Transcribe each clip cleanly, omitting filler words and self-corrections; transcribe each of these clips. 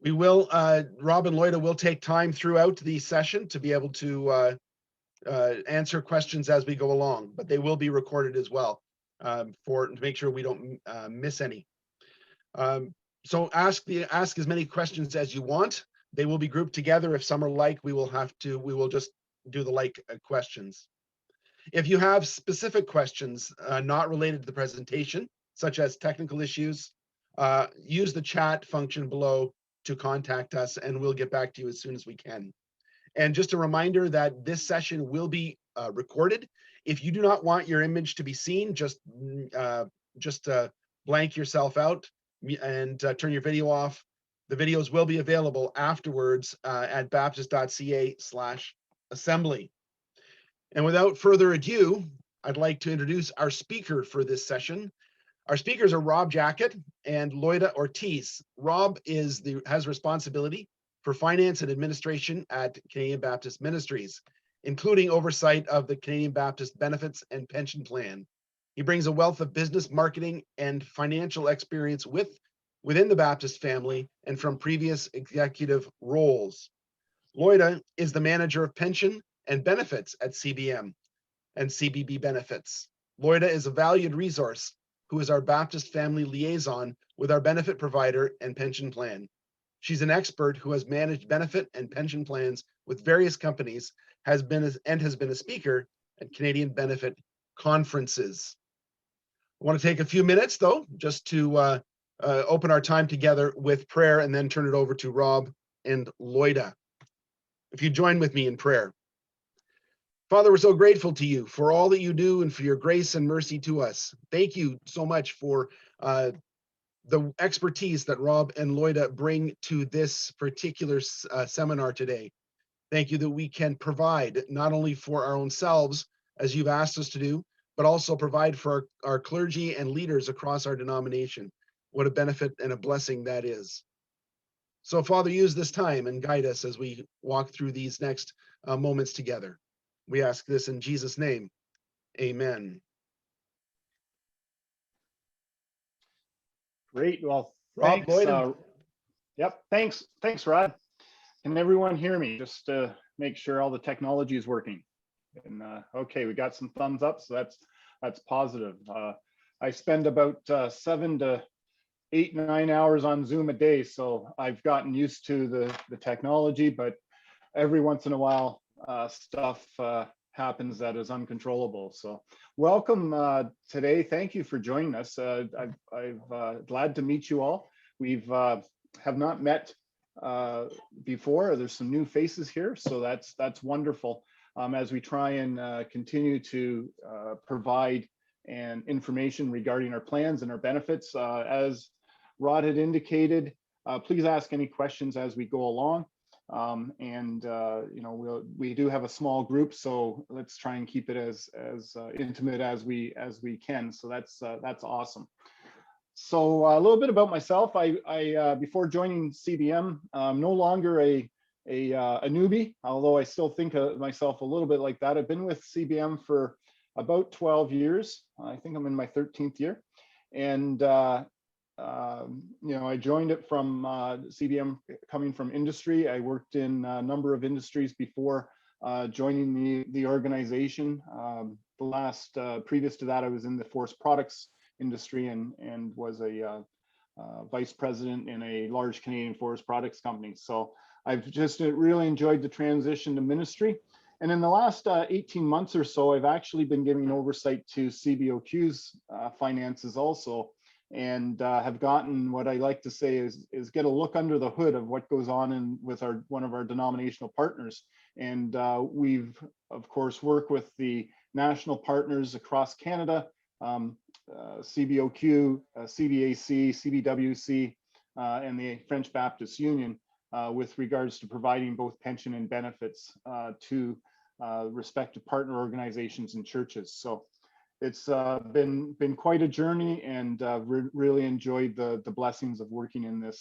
We will, Rob and Loyda will take time throughout the session to be able to answer questions as we go along, but they will be recorded as well to make sure we don't miss any. So ask as many questions as you want. They will be grouped together. If some are like, we will just do the like questions. If you have specific questions not related to the presentation, such as technical issues, use the chat function below to contact us, and we'll get back to you as soon as we can. And just a reminder that this session will be recorded. If you do not want your image to be seen, just blank yourself out and turn your video off. The videos will be available afterwards at baptist.ca/assembly. And without further ado, I'd like to introduce our speaker for this session. Our speakers are Rob Jackett and Loyda Ortiz. Rob has responsibility for finance and administration at Canadian Baptist Ministries, including oversight of the Canadian Baptist Benefits and Pension Plan. He brings a wealth of business, marketing, and financial experience within the Baptist family and from previous executive roles. Loyda is the manager of pension and benefits at CBM and CBB Benefits. Loyda is a valued resource who is our Baptist family liaison with our benefit provider and pension plan. She's an expert who has managed benefit and pension plans with various companies, has been a speaker at Canadian benefit conferences. I want to take a few minutes, though, just to open our time together with prayer and then turn it over to Rob and Loyda. If you join with me in prayer. Father, we're so grateful to you for all that you do and for your grace and mercy to us. Thank you so much for the expertise that Rob and Loyda bring to this particular seminar today. Thank you that we can provide not only for our own selves, as you've asked us to do, but also provide for our clergy and leaders across our denomination. What a benefit and a blessing that is. So, Father, use this time and guide us as we walk through these next moments together. We ask this in Jesus' name. Amen. Great. Well, Rob, thanks. Yep. Thanks, Rod. Can everyone hear me? Just to make sure all the technology is working. And okay, we got some thumbs up, so that's positive. I spend about 7 to 8, 9 hours on Zoom a day, so I've gotten used to the technology, but every once in a while stuff happens that is uncontrollable. So welcome today. Thank you for joining us. I'm glad to meet you all. We've have not met before. There's some new faces here, so that's wonderful. As we try and continue to provide information regarding our plans and our benefits, as Rod had indicated, please ask any questions as we go along. You know, we do have a small group, so let's try and keep it as intimate as we can. So that's awesome. So a little bit about myself. I before joining CBM, I'm no longer a newbie, although I still think of myself a little bit like that. I've been with CBM for about 12 years. I think I'm in my 13th year, and you know, I joined it from CBM coming from industry. I worked in a number of industries before joining the organization. The last previous to that, I was in the forest products industry and was a vice president in a large Canadian forest products company. So I've just really enjoyed the transition to ministry. And in the last 18 months or so, I've actually been giving oversight to CBOQ's finances also, and have gotten what I like to say is get a look under the hood of what goes on with one of our denominational partners. And we've, of course, worked with the national partners across Canada, CBOQ, CBAC, CBWC, and the French Baptist Union, with regards to providing both pension and benefits to respective partner organizations and churches. So it's been quite a journey, and really enjoyed the blessings of working in the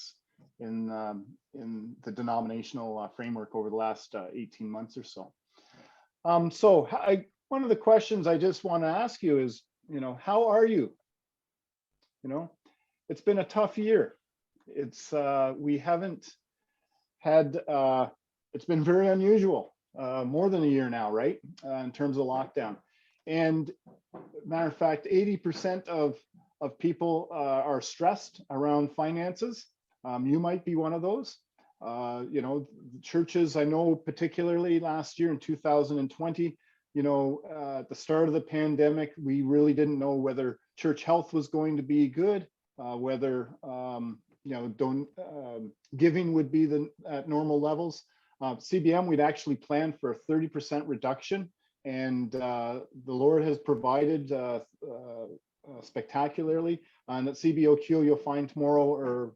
denominational framework over the last 18 months or so. One of the questions I just want to ask you is, you know, how are you? You know, it's been a tough year. It's we haven't had, it's been very unusual, more than a year now, right? In terms of lockdown. And matter of fact, 80% of people are stressed around finances. You might be one of those. You know, churches, I know particularly last year in 2020, you know, at the start of the pandemic, we really didn't know whether church health was going to be good, whether, you know, giving would be at normal levels. CBM, we'd actually planned for a 30% reduction, and the Lord has provided spectacularly. And at CBOQ, you'll find tomorrow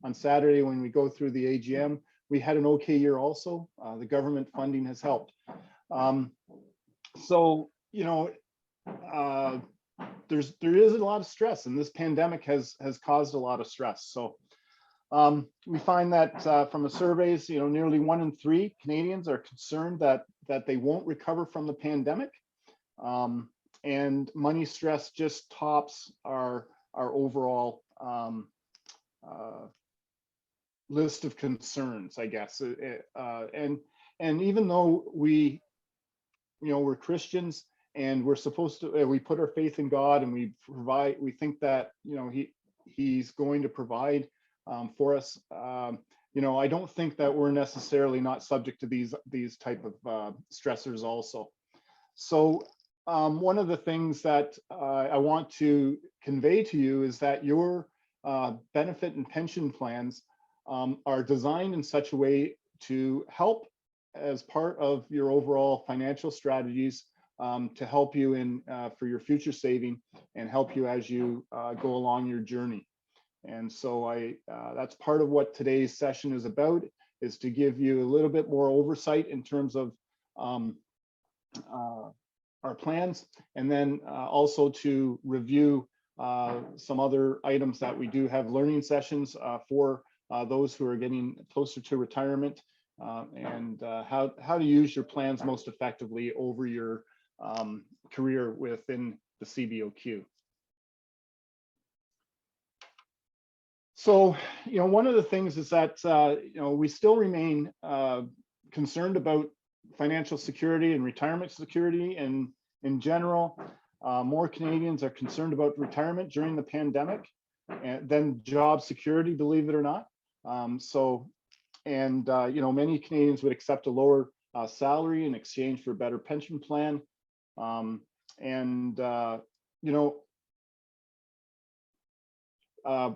on Saturday when we go through the AGM, we had an okay year also. The government funding has helped. So, you know, there is a lot of stress, and this pandemic has caused a lot of stress. So we find that from the surveys, you know, nearly 1 in 3 Canadians are concerned that they won't recover from the pandemic. And money stress just tops our overall list of concerns, I guess. And even though we, you know, we're Christians and we're supposed to, we put our faith in God and we think that, you know, he's going to provide for us. You know, I don't think that we're necessarily not subject to these type of stressors also. So one of the things that I want to convey to you is that your benefit and pension plans are designed in such a way to help as part of your overall financial strategies, to help you in for your future saving and help you as you go along your journey. And so that's part of what today's session is about, is to give you a little bit more oversight in terms of our plans, and then also to review some other items that we do have learning sessions for those who are getting closer to retirement, and how to use your plans most effectively over your career within the CBOQ. So, you know, one of the things is that, you know, we still remain concerned about financial security and retirement security. And in general, more Canadians are concerned about retirement during the pandemic than job security, believe it or not. You know, many Canadians would accept a lower salary in exchange for a better pension plan. You know,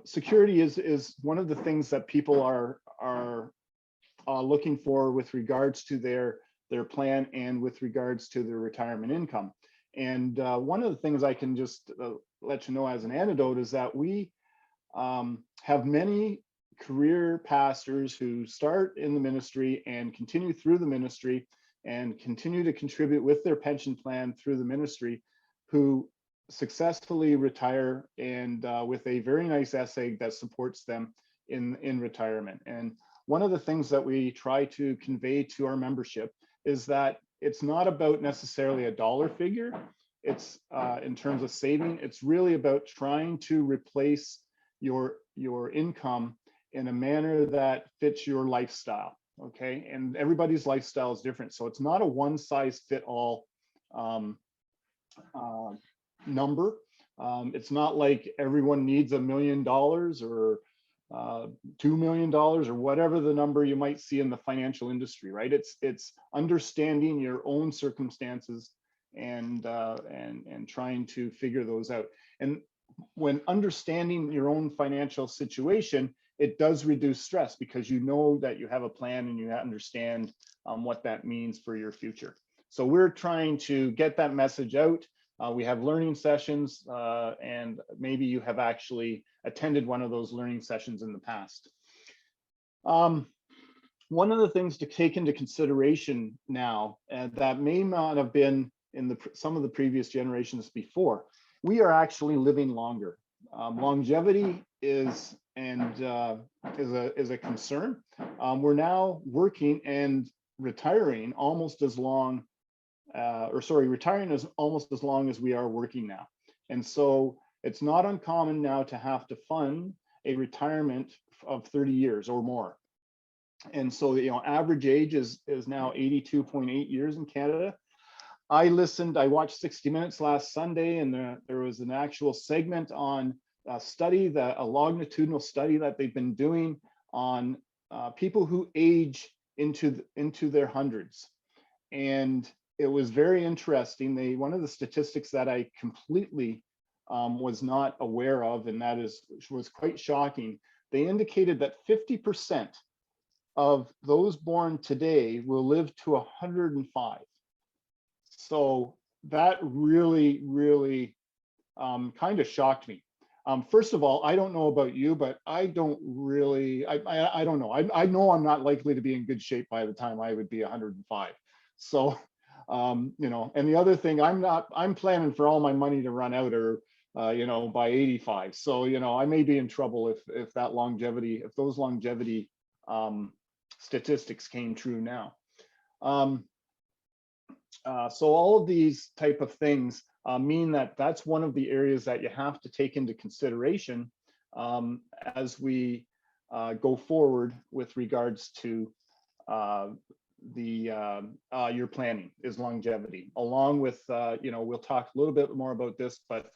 security is one of the things that people are looking for with regards to their plan and with regards to their retirement income. And one of the things I can just let you know as an anecdote is that we have many career pastors who start in the ministry and continue through the ministry and continue to contribute with their pension plan through the ministry, who successfully retire and with a very nice nest egg that supports them in retirement. And one of the things that we try to convey to our membership is that it's not about necessarily a dollar figure. It's in terms of saving, it's really about trying to replace your income in a manner that fits your lifestyle. Okay, and everybody's lifestyle is different, so it's not a one size fit all number. It's not like everyone needs $1 million or $2 million or whatever the number you might see in the financial industry, right? It's understanding your own circumstances and trying to figure those out. And when understanding your own financial situation, it does reduce stress because you know that you have a plan and you understand what that means for your future. So we're trying to get that message out. We have learning sessions, and maybe you have actually attended one of those learning sessions in the past. One of the things to take into consideration now that may not have been in some of the previous generations before, we are actually living longer. Longevity is a concern. We're now working and retiring almost as long, retiring is almost as long as we are working now. And so it's not uncommon now to have to fund a retirement of 30 years or more. And so, average age is now 82.8 years in Canada. I watched 60 Minutes last Sunday, and there was an actual segment on a study, a longitudinal study that they've been doing on people who age into their hundreds. And it was very interesting. One of the statistics that I completely was not aware of, and was quite shocking. They indicated that 50% of those born today will live to 105. So that really, really kind of shocked me. First of all, I don't know about you, but I don't really, I don't know. I know I'm not likely to be in good shape by the time I would be 105. So, and the other thing, I'm planning for all my money to run out or, by 85. So, I may be in trouble if those longevity statistics came true now. So all of these type of things mean that that's one of the areas that you have to take into consideration as we go forward with regards to your planning is longevity, along with, we'll talk a little bit more about this, but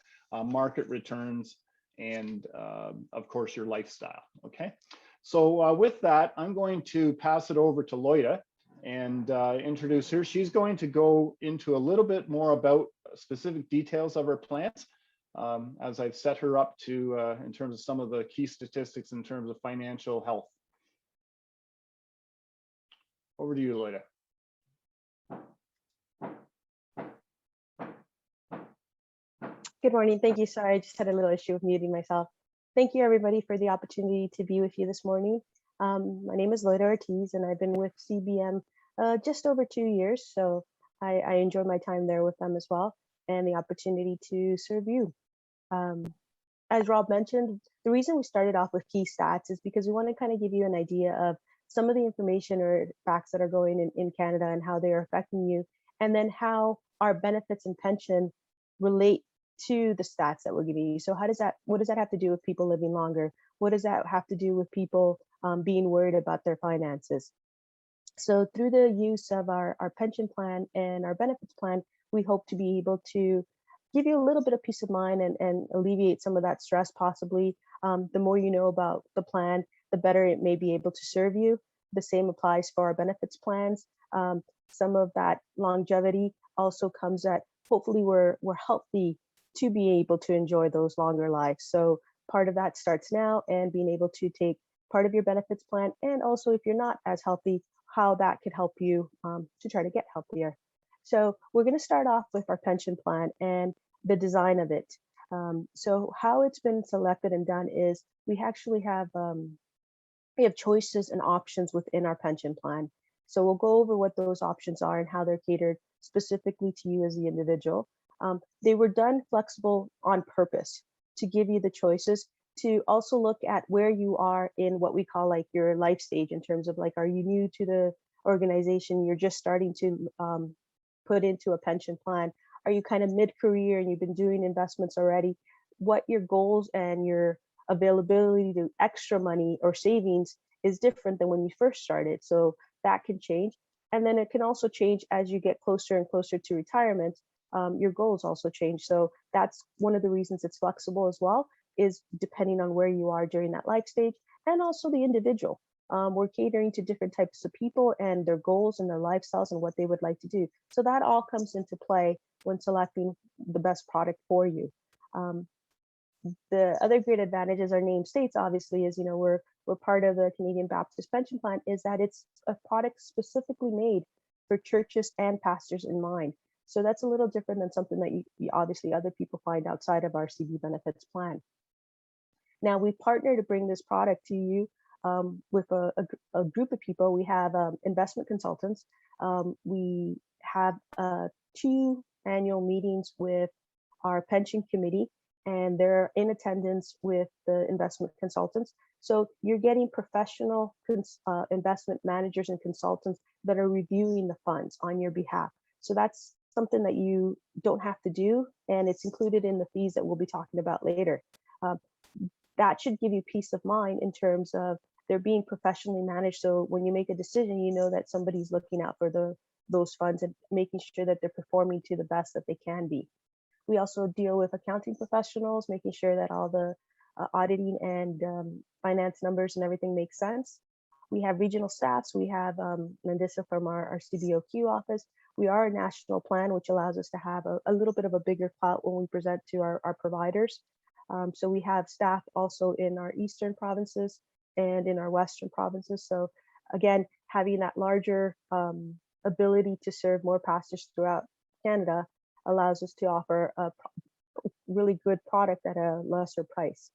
market returns and of course your lifestyle. Okay. So with that, I'm going to pass it over to Loyda and introduce her. She's going to go into a little bit more about specific details of her plans as I've set her up to in terms of some of the key statistics in terms of financial health. Over to you, Loyda. Good morning. Thank you. Sorry, I just had a little issue with muting myself. Thank you, everybody, for the opportunity to be with you this morning. My name is Loyda Ortiz, and I've been with CBM just over 2 years. So I enjoy my time there with them as well, and the opportunity to serve you. As Rob mentioned, the reason we started off with key stats is because we want to kind of give you an idea of some of the information or facts that are going in Canada and how they are affecting you, and then how our benefits and pension relate to the stats that we're giving you. So what does that have to do with people living longer? What does that have to do with people being worried about their finances? So through the use of our pension plan and our benefits plan, we hope to be able to give you a little bit of peace of mind and alleviate some of that stress possibly. The more you know about the plan, the better it may be able to serve you. The same applies for our benefits plans. Some of that longevity also comes at, hopefully we're healthy to be able to enjoy those longer lives. So part of that starts now, and being able to take part of your benefits plan, and also if you're not as healthy, how that could help you to try to get healthier. So we're going to start off with our pension plan and the design of it. So how it's been selected and done is we actually have choices and options within our pension plan. So we'll go over what those options are and how they're catered specifically to you as the individual. They were done flexible on purpose to give you the choices, to also look at where you are in what we call like your life stage, in terms of like, are you new to the organization? You're just starting to put into a pension plan. Are you kind of mid-career and you've been doing investments already? What your goals and your availability to extra money or savings is different than when you first started. So that can change. And then it can also change as you get closer and closer to retirement. Your goals also change. So that's one of the reasons it's flexible as well, is depending on where you are during that life stage, and also the individual. We're catering to different types of people and their goals and their lifestyles and what they would like to do. So that all comes into play when selecting the best product for you. The other great advantage, as our name states, obviously, is, we're part of the Canadian Baptist Pension Plan, is that it's a product specifically made for churches and pastors in mind. So that's a little different than something that you obviously other people find outside of our CB benefits plan. Now we partner to bring this product to you with a group of people. We have investment consultants. We have 2 annual meetings with our pension committee, and they're in attendance with the investment consultants. So you're getting professional investment managers and consultants that are reviewing the funds on your behalf. So that's something that you don't have to do, and it's included in the fees that we'll be talking about later. that should give you peace of mind in terms of they're being professionally managed. So when you make a decision, you know that somebody's looking out for those funds and making sure that they're performing to the best that they can be. We also deal with accounting professionals, making sure that all the auditing and finance numbers and everything makes sense. We have regional staffs. We have Nandisa from our CBOQ office. We are a national plan, which allows us to have a little bit of a bigger clout when we present to our providers. So we have staff also in our eastern provinces and in our western provinces. So again, having that larger ability to serve more passengers throughout Canada allows us to offer a really good product at a lesser price.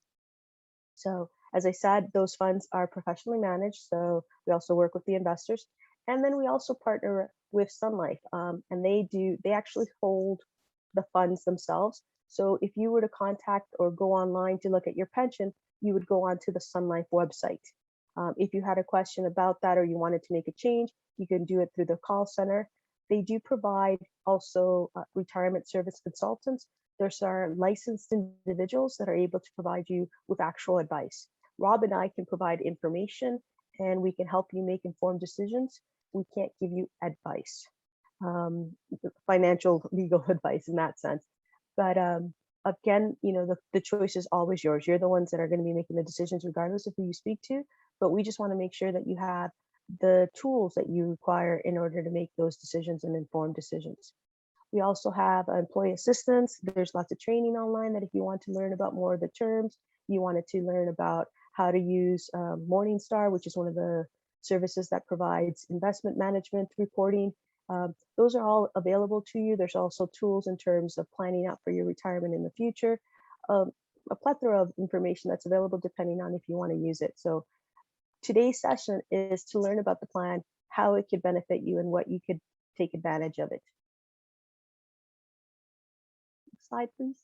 So as I said, those funds are professionally managed. So we also work with the investors. And then we also partner with Sun Life, and they actually hold the funds themselves. So if you were to contact or go online to look at your pension, you would go onto the Sun Life website. If you had a question about that or you wanted to make a change, you can do it through the call center. They do provide also retirement service consultants. There's our licensed individuals that are able to provide you with actual advice. Rob and I can provide information and we can help you make informed decisions. We can't give you advice, financial, legal advice in that sense. But again, you know, the choice is always yours. You're the ones that are going to be making the decisions regardless of who you speak to. But we just want to make sure that you have the tools that you require in order to make those decisions and informed decisions. We also have employee assistance. There's lots of training online that if you want to learn about more of the terms, you wanted to learn about how to use Morningstar, which is one of the services that provides investment management reporting. Those are all available to you. There's also tools in terms of planning out for your retirement in the future. A plethora of information that's available depending on if you want to use it. So today's session is to learn about the plan, how it could benefit you, and what you could take advantage of it. Next slide, please.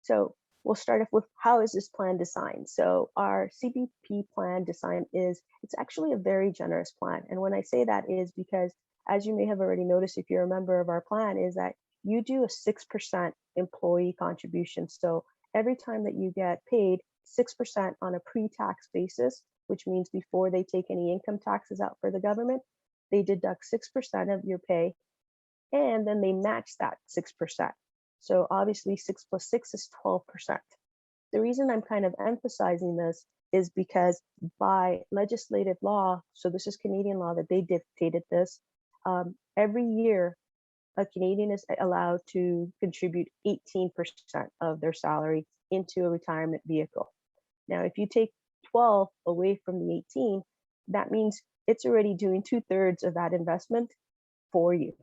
So we'll start off with how is this plan designed? So our CBP plan design it's actually a very generous plan. And when I say that is because, as you may have already noticed, if you're a member of our plan, is that you do a 6% employee contribution. So every time that you get paid 6% on a pre-tax basis, which means before they take any income taxes out for the government, they deduct 6% of your pay, and then they match that 6%. So obviously 6 plus 6 is 12%. The reason I'm kind of emphasizing this is because by legislative law, so this is Canadian law that they dictated this, every year a Canadian is allowed to contribute 18% of their salary into a retirement vehicle. Now, if you take 12 away from the 18, that means it's already doing 2/3 of that investment for you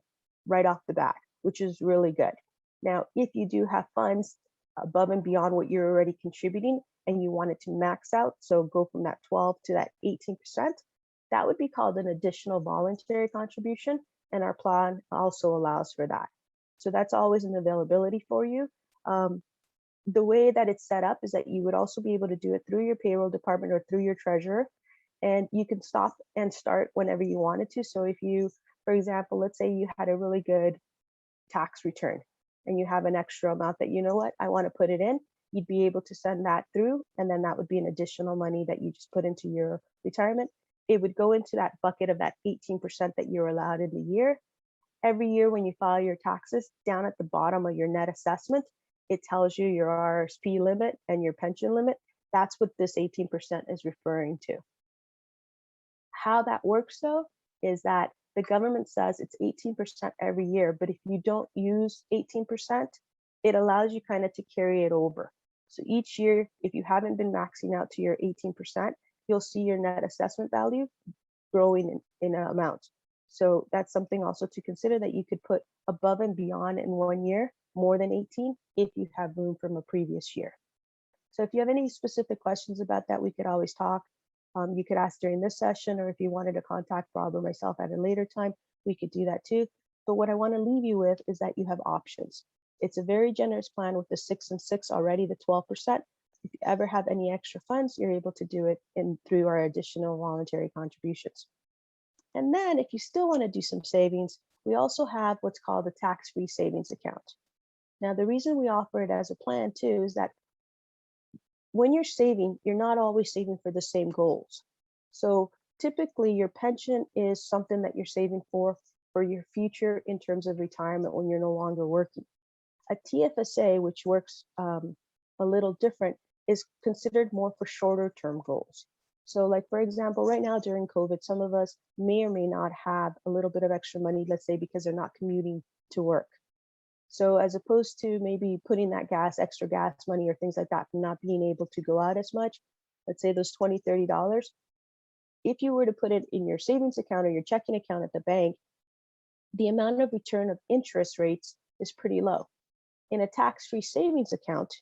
right off the bat, which is really good. Now, if you do have funds above and beyond what you're already contributing and you want it to max out, so go from that 12 to that 18%, that would be called an additional voluntary contribution, and our plan also allows for that. So that's always an availability for you. The way that it's set up is that you would also be able to do it through your payroll department or through your treasurer, and you can stop and start whenever you wanted to. So if you, for example, let's say you had a really good tax return and you have an extra amount that, you know what, I want to put it in, you'd be able to send that through, and then that would be an additional money that you just put into your retirement. It would go into that bucket of that 18% that you're allowed in the year. Every year when you file your taxes, down at the bottom of your net assessment, it tells you your RSP limit and your pension limit. That's what this 18% is referring to. How that works though, is that the government says it's 18% every year, but if you don't use 18%, it allows you kind of to carry it over. So each year, if you haven't been maxing out to your 18%, you'll see your net assessment value growing in amount. So that's something also to consider, that you could put above and beyond in 1 year, more than 18, if you have room from a previous year. So if you have any specific questions about that, we could always talk. You could ask during this session, or if you wanted to contact Rob or myself at a later time, we could do that too. But what I want to leave you with is that you have options. It's a very generous plan with the 6 and 6 already, the 12%. If you ever have any extra funds, you're able to do it through our additional voluntary contributions. And then if you still want to do some savings, we also have what's called a tax-free savings account. Now, the reason we offer it as a plan too is that when you're saving, you're not always saving for the same goals. So typically your pension is something that you're saving for your future in terms of retirement when you're no longer working. A TFSA, which works a little different, is considered more for shorter term goals. So like, for example, right now during COVID, some of us may or may not have a little bit of extra money, let's say because they're not commuting to work. So as opposed to maybe putting that extra gas money or things like that, from not being able to go out as much, let's say those $20, $30, if you were to put it in your savings account or your checking account at the bank, the amount of return of interest rates is pretty low. In a tax-free savings account,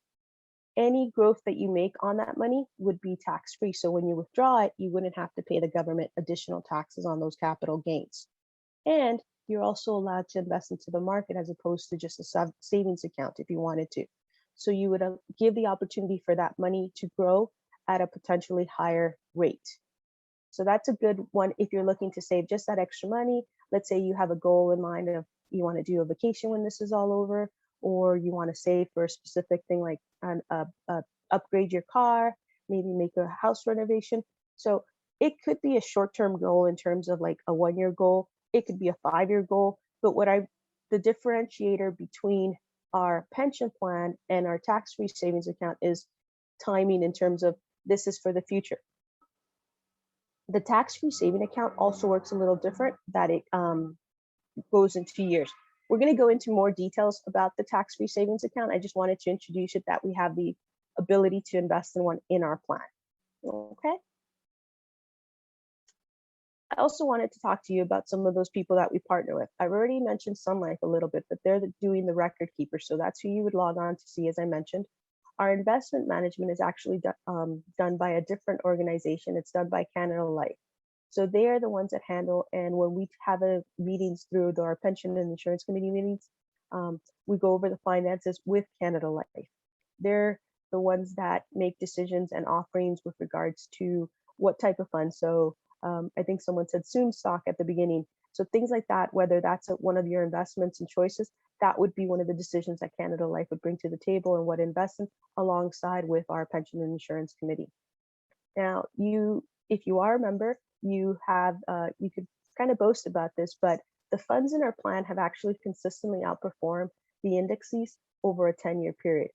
any growth that you make on that money would be tax-free. So when you withdraw it, you wouldn't have to pay the government additional taxes on those capital gains. And you're also allowed to invest into the market as opposed to just a savings account if you wanted to. So you would give the opportunity for that money to grow at a potentially higher rate. So that's a good one if you're looking to save just that extra money. Let's say you have a goal in mind of you want to do a vacation when this is all over, or you want to save for a specific thing like upgrade your car, maybe make a house renovation. So it could be a short-term goal in terms of like a 1-year goal. It could be a 5-year goal. But the differentiator between our pension plan and our tax-free savings account is timing in terms of this is for the future. The tax-free saving account also works a little different, that it goes in 2 years. We're going to go into more details about the tax-free savings account. I just wanted to introduce it that we have the ability to invest in one in our plan. Okay. I also wanted to talk to you about some of those people that we partner with. I've already mentioned Sun Life a little bit, but they're doing the record keeper. So that's who you would log on to see, as I mentioned. Our investment management is actually done by a different organization. It's done by Canada Life. So they are the ones that handle, and when we have meetings through our pension and insurance committee meetings, we go over the finances with Canada Life. They're the ones that make decisions and offerings with regards to what type of fund. So I think someone said Zoom stock at the beginning. So things like that, whether that's one of your investments and choices, that would be one of the decisions that Canada Life would bring to the table and what investment alongside with our pension and insurance committee. Now, if you are a member, you could kind of boast about this, but the funds in our plan have actually consistently outperformed the indexes over a 10-year period.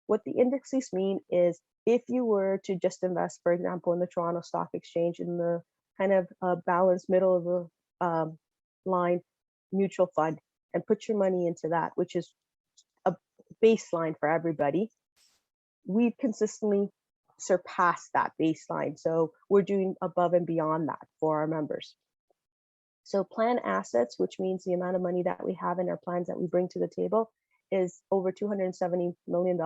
What the indexes mean is if you were to just invest, for example, in the Toronto Stock Exchange in the kind of balanced middle of the line mutual fund and put your money into that, which is a baseline for everybody, we've consistently surpassed that baseline. So we're doing above and beyond that for our members. So plan assets, which means the amount of money that we have in our plans that we bring to the table, is over $270 million.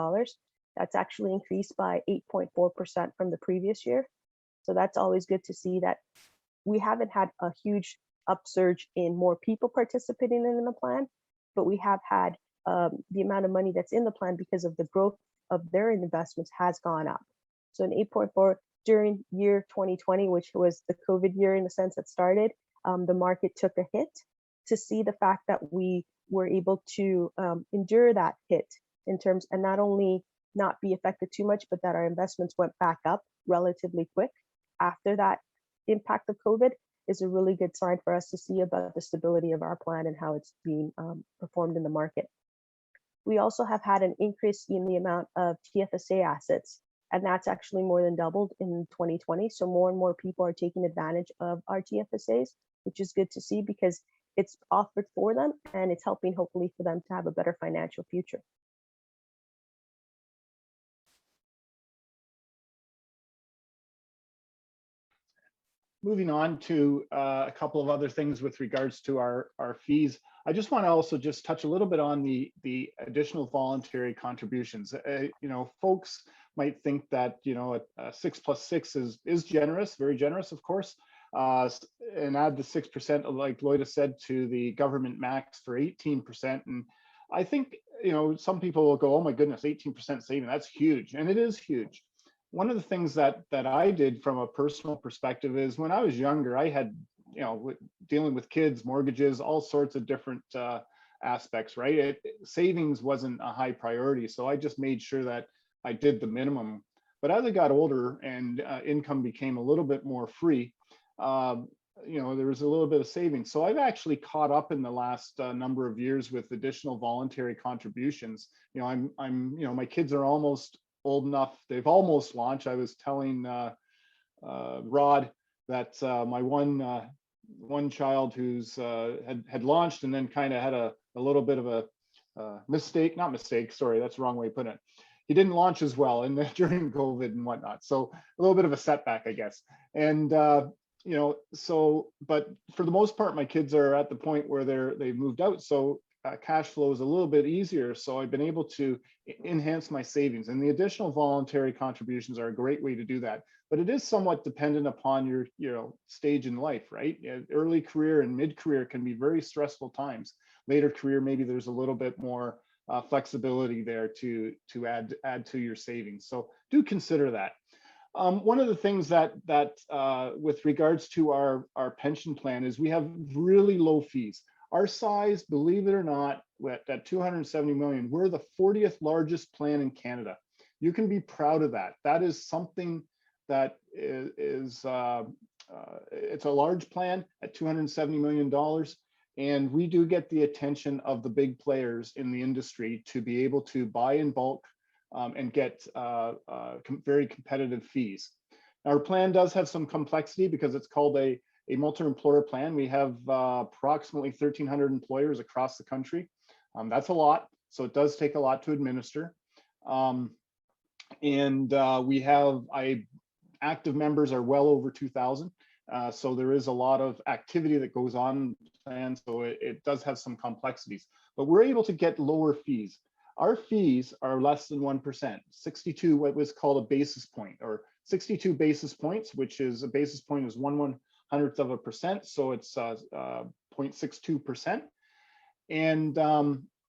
That's actually increased by 8.4% from the previous year. So that's always good to see that we haven't had a huge upsurge in more people participating in the plan, but we have had the amount of money that's in the plan because of the growth of their investments has gone up. So an 8.4 during year 2020, which was the COVID year in the sense that started, the market took a hit. To see the fact that we were able to endure that hit in terms, and not only not be affected too much, but that our investments went back up relatively quick after that impact of COVID, is a really good sign for us to see about the stability of our plan and how it's being performed in the market. We also have had an increase in the amount of TFSA assets, and that's actually more than doubled in 2020. So more and more people are taking advantage of our TFSAs, which is good to see because it's offered for them and it's helping hopefully for them to have a better financial future. Moving on to a couple of other things with regards to our fees. I just want to also just touch a little bit on the additional voluntary contributions. Folks might think that, a 6 + 6 is generous, very generous, of course, and add the 6%, like Loyda said, to the government max for 18%. And I think, some people will go, oh my goodness, 18% saving, that's huge. And it is huge. One of the things that I did from a personal perspective is when I was younger, I had, dealing with kids, mortgages, all sorts of different aspects, right? Savings wasn't a high priority. So I just made sure that I did the minimum. But as I got older and income became a little bit more free, there was a little bit of savings. So I've actually caught up in the last number of years with additional voluntary contributions. My kids are almost old enough. They've almost launched. I was telling Rod that my one child who's had launched and then kind of had a little bit of a not mistake, sorry, that's the wrong way to put it. He didn't launch as well during COVID and whatnot. So a little bit of a setback, I guess. And, but for the most part, my kids are at the point where they've moved out. So cash flow is a little bit easier. So I've been able to enhance my savings, and the additional voluntary contributions are a great way to do that. But it is somewhat dependent upon your stage in life, right? Early career and mid-career can be very stressful times. Later career, maybe there's a little bit more flexibility there to add to your savings. So do consider that. One of the things that with regards to our pension plan is we have really low fees. Our size, believe it or not, at 270 million, we're the 40th largest plan in Canada. You can be proud of that. That is something that is it's a large plan at $270 million. And we do get the attention of the big players in the industry to be able to buy in bulk and get very competitive fees. Our plan does have some complexity because it's called a multi-employer plan. We have approximately 1,300 employers across the country. That's a lot, so it does take a lot to administer. We have active members are well over 2,000. So there is a lot of activity that goes on, and so it does have some complexities, but we're able to get lower fees. Our fees are less than 1%, 62, what was called a basis point, or 62 basis points, which is a basis point is 1/100th of a percent. So it's 0.62%. And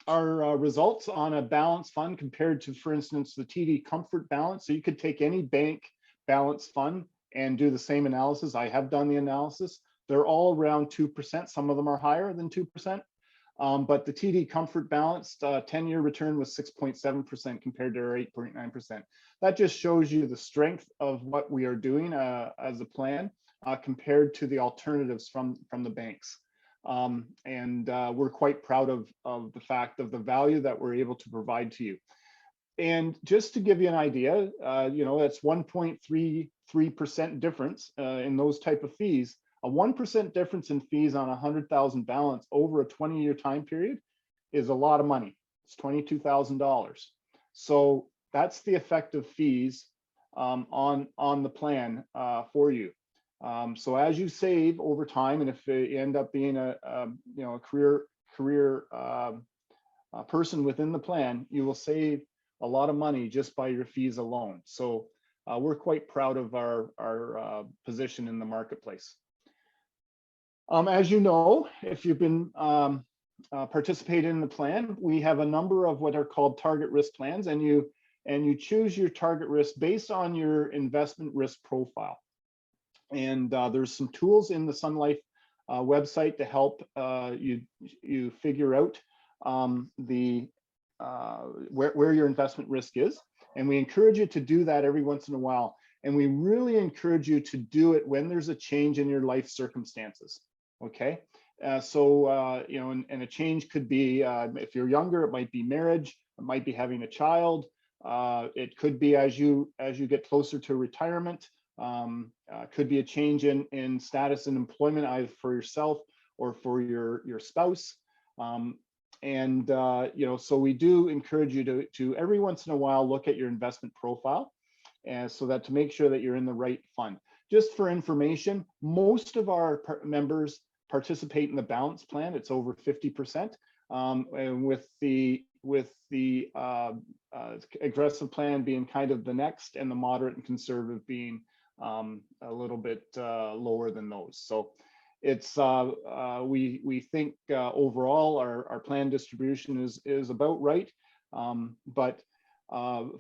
our results on a balance fund compared to, for instance, the TD Comfort balance. So you could take any bank balance fund and do the same analysis. I have done the analysis. They're all around 2%. Some of them are higher than 2%. But the TD Comfort balanced 10-year return was 6.7% compared to our 8.9%. That just shows you the strength of what we are doing as a plan compared to the alternatives from the banks. We're quite proud of the fact of the value that we're able to provide to you. And just to give you an idea, that's 1.33% difference in those type of fees. A 1% difference in fees on 100,000 balance over a 20-year time period is a lot of money. It's $22,000. So that's the effective fees on the plan for you. So as you save over time, and if you end up being a career person within the plan, you will save a lot of money just by your fees alone. So we're quite proud of our position in the marketplace. As you know, if you've been participating in the plan, we have a number of what are called target risk plans, and you choose your target risk based on your investment risk profile. And there's some tools in the Sun Life website to help you figure out where your investment risk is. And we encourage you to do that every once in a while. And we really encourage you to do it when there's a change in your life circumstances. Okay. And a change could be, if you're younger, it might be marriage, it might be having a child. It could be as you get closer to retirement, could be a change in status and employment, either for yourself or for your spouse. So we do encourage you to every once in a while look at your investment profile, and so that to make sure that you're in the right fund. Just for information, most of our members participate in the balance plan. It's over 50%, and with the aggressive plan being kind of the next, and the moderate and conservative being a little bit lower than those. So it's we think overall our plan distribution is about right, but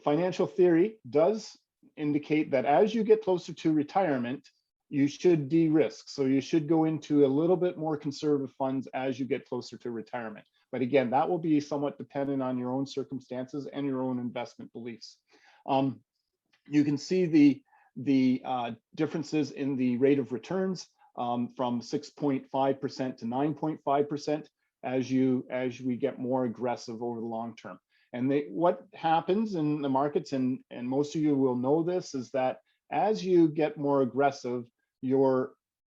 financial theory does indicate that as you get closer to retirement, you should de-risk. So you should go into a little bit more conservative funds as you get closer to retirement. But again, that will be somewhat dependent on your own circumstances and your own investment beliefs. You can see the differences in the rate of returns from 6.5% to 9.5% as we get more aggressive over the long term. And what happens in the markets, and most of you will know this, is that as you get more aggressive, your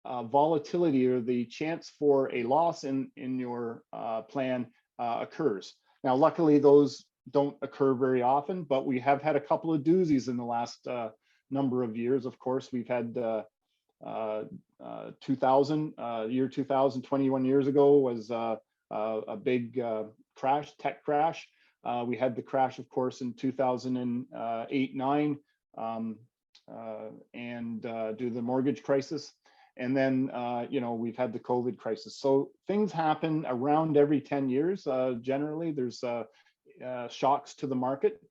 volatility or the chance for a loss in your plan occurs. Now, luckily, those don't occur very often, but we have had a couple of doozies in the last number of years. Of course, we've had 2000, year 2000, 21 years ago was a big crash, tech crash. We had the crash, of course, in 2008-9 and due to the mortgage crisis. And then, we've had the COVID crisis. So things happen around every 10 years. Generally, there's shocks to the market,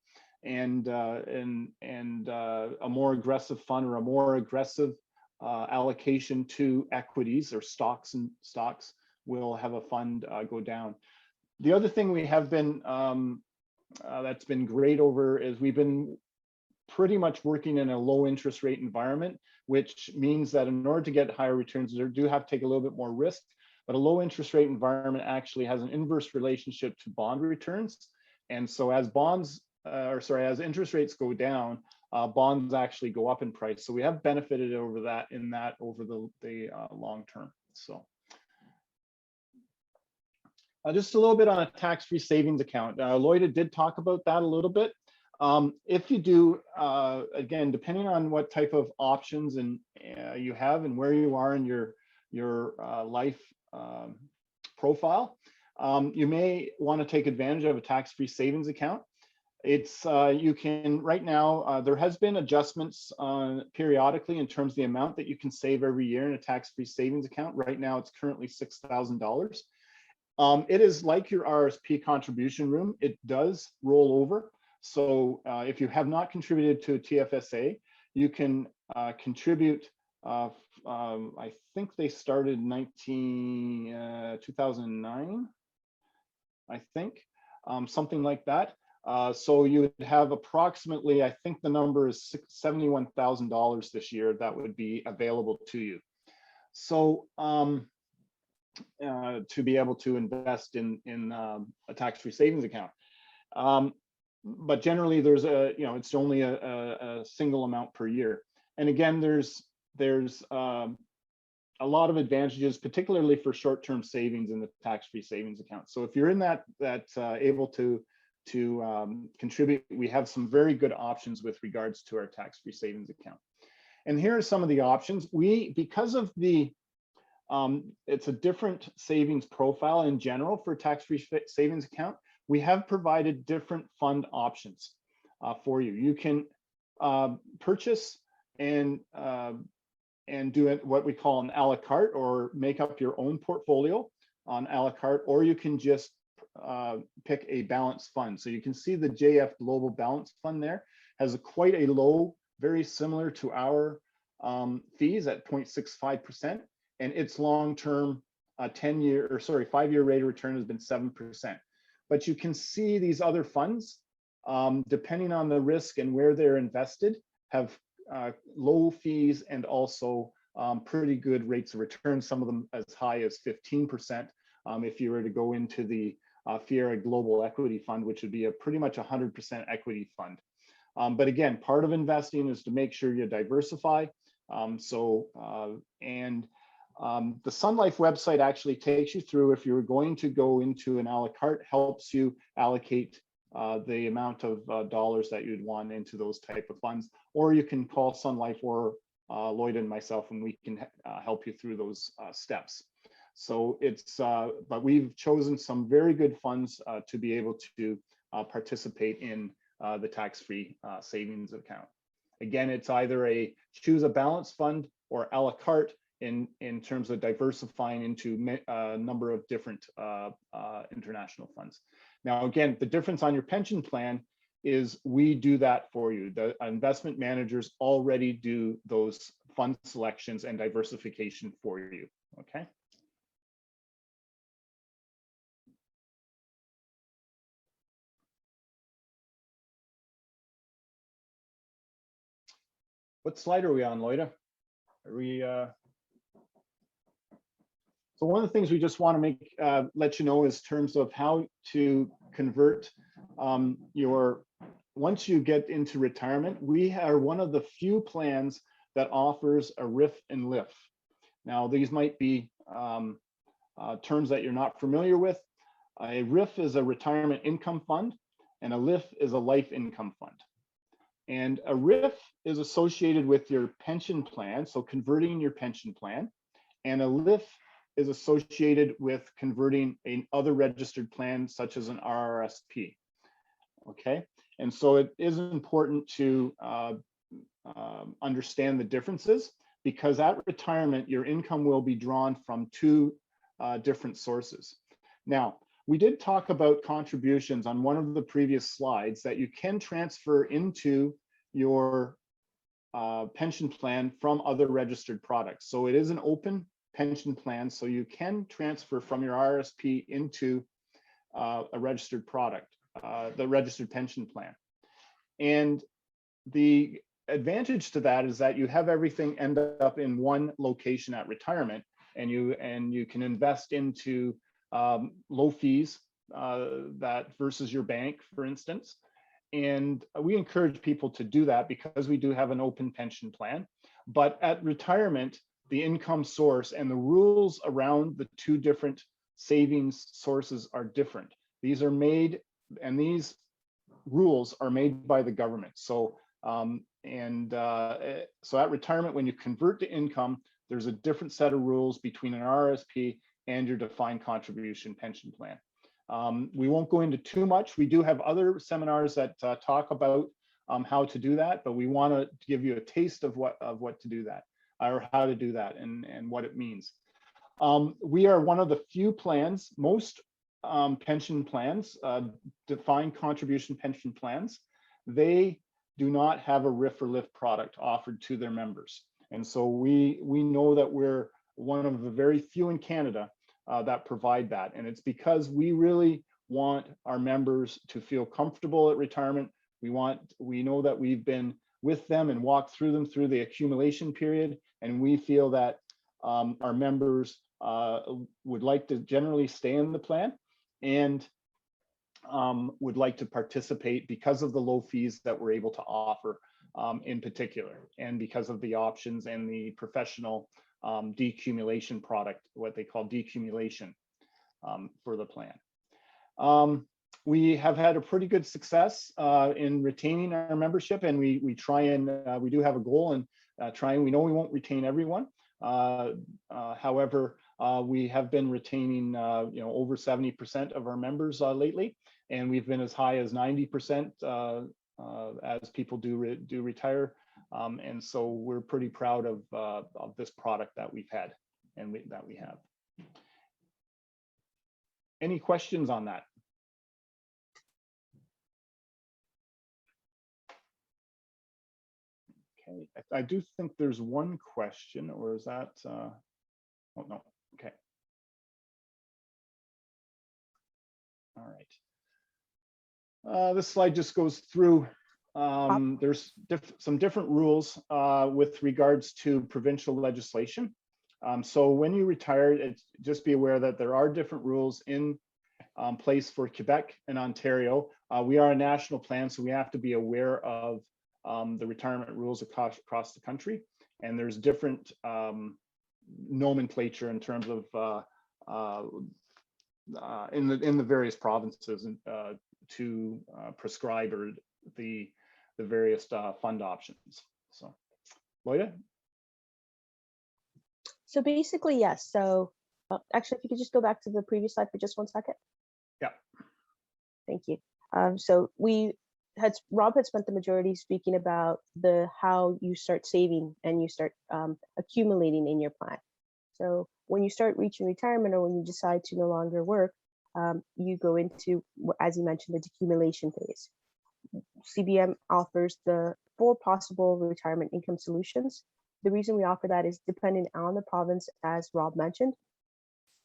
and a more aggressive fund or a more aggressive allocation to equities or stocks will have a fund go down. The other thing we have been that's been great is we've been pretty much working in a low interest rate environment, which means that in order to get higher returns, you do have to take a little bit more risk. But a low interest rate environment actually has an inverse relationship to bond returns. And so as as interest rates go down, bonds actually go up in price. So we have benefited over the long term. So just a little bit on a tax-free savings account. Loyda did talk about that a little bit. If you do, again, depending on what type of options you have and where you are in your life profile, you may want to take advantage of a tax-free savings account. It's you can right now. There has been adjustments periodically in terms of the amount that you can save every year in a tax-free savings account. Right now, it's currently $6,000. It is like your RSP contribution room. It does roll over. So if you have not contributed to a TFSA, you can contribute. I think they started in 2009, I think, something like that. So you would have approximately, I think the number is $71,000 this year that would be available to you. So to be able to invest in a tax-free savings account. But generally there's it's only a single amount per year. And again, there's a lot of advantages, particularly for short-term savings in the tax-free savings account. So if you're in that able to contribute, we have some very good options with regards to our tax-free savings account. And here are some of the options. Because of the it's a different savings profile in general for tax-free savings account, we have provided different fund options for you. You can purchase and do it what we call an a la carte, or make up your own portfolio on a la carte, or you can just pick a balanced fund. So you can see the JF Global Balanced Fund there has quite a low, very similar to our fees at 0.65%, and its long-term 5-year rate of return has been 7%. But you can see these other funds, depending on the risk and where they're invested, have low fees and also pretty good rates of return, some of them as high as 15% if you were to go into the Fiera Global Equity Fund, which would be pretty much 100% equity fund. But again, part of investing is to make sure you diversify. The Sun Life website actually takes you through, if you're going to go into an a la carte, helps you allocate the amount of dollars that you'd want into those type of funds, or you can call Sun Life or Loyda and myself, and we can help you through those steps. So but we've chosen some very good funds to be able to participate in the tax-free savings account. Again, it's either choose a balanced fund or a la carte in terms of diversifying into a number of different international funds. Now, again, the difference on your pension plan is we do that for you. The investment managers already do those fund selections and diversification for you, okay? What slide are we on, Loyda? Are we? So one of the things we just want to make let you know is terms of how to convert once you get into retirement. We are one of the few plans that offers a RIF and LIF. Now these might be terms that you're not familiar with. A RIF is a retirement income fund, and a LIF is a life income fund. And a RIF is associated with your pension plan, so converting your pension plan, and a LIF is associated with converting another registered plan, such as an RRSP. Okay, and so it is important to understand the differences, because at retirement, your income will be drawn from two different sources. Now, we did talk about contributions on one of the previous slides that you can transfer into your pension plan from other registered products. So it is an open pension plan, so you can transfer from your RRSP into a registered product, the registered pension plan. And the advantage to that is that you have everything end up in one location at retirement, and you can invest into low fees that versus your bank, for instance. And we encourage people to do that because we do have an open pension plan. But at retirement, the income source and the rules around the two different savings sources are different. These are made, and these rules are made by the government. So so at retirement, when you convert to income, there's a different set of rules between an RRSP and your defined contribution pension plan. We won't go into too much. We do have other seminars that talk about how to do that, but we want to give you a taste of what to do that, or how to do that, and what it means. We are one of the few plans, most pension plans, defined contribution pension plans, they do not have a RIF or LIF product offered to their members. And so we know that we're one of the very few in Canada that provide that. And it's because we really want our members to feel comfortable at retirement. We know that we've been with them and walked through them through the accumulation period. And we feel that our members would like to generally stay in the plan and would like to participate because of the low fees that we're able to offer in particular, and because of the options and the professional decumulation product, what they call decumulation for the plan. We have had a pretty good success in retaining our membership, and we try and we do have a goal and we know we won't retain everyone. However, we have been retaining over 70% of our members lately, and we've been as high as 90% as people do retire. And so we're pretty proud of this product that we've had and that we have. Any questions on that? Okay, I do think there's one question, or is that, oh no, okay. All right. This slide just goes through, there's some different rules with regards to provincial legislation. So when you retire, just be aware that there are different rules in place for Quebec and Ontario. We are a national plan, so we have to be aware of the retirement rules across the country. And there's different nomenclature in terms of in the various provinces to prescribe or the various fund options. So, Loyda? So basically, yes. So actually, if you could just go back to the previous slide for just 1 second. Yeah. Thank you. So Rob had spent the majority speaking about how you start saving and you start accumulating in your plan. So when you start reaching retirement, or when you decide to no longer work, you go into, as you mentioned, the decumulation phase. CBM offers the 4 possible retirement income solutions. The reason we offer that is depending on the province, as Rob mentioned.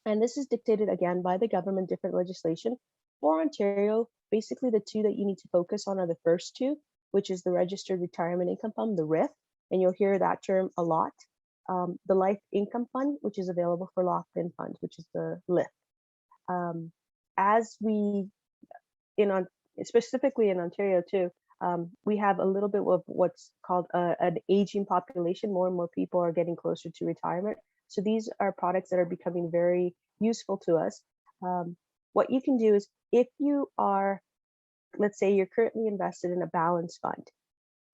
And this is dictated again by the government, different legislation. For Ontario, basically the 2 that you need to focus on are the first 2, which is the registered retirement income fund, the RIF, and you'll hear that term a lot. The Life Income Fund, which is available for locked-in funds, which is the LIF. As we, specifically in Ontario too, we have a little bit of what's called an aging population. More and more people are getting closer to retirement. So these are products that are becoming very useful to us. What you can do is, if you are, let's say you're currently invested in a balanced fund,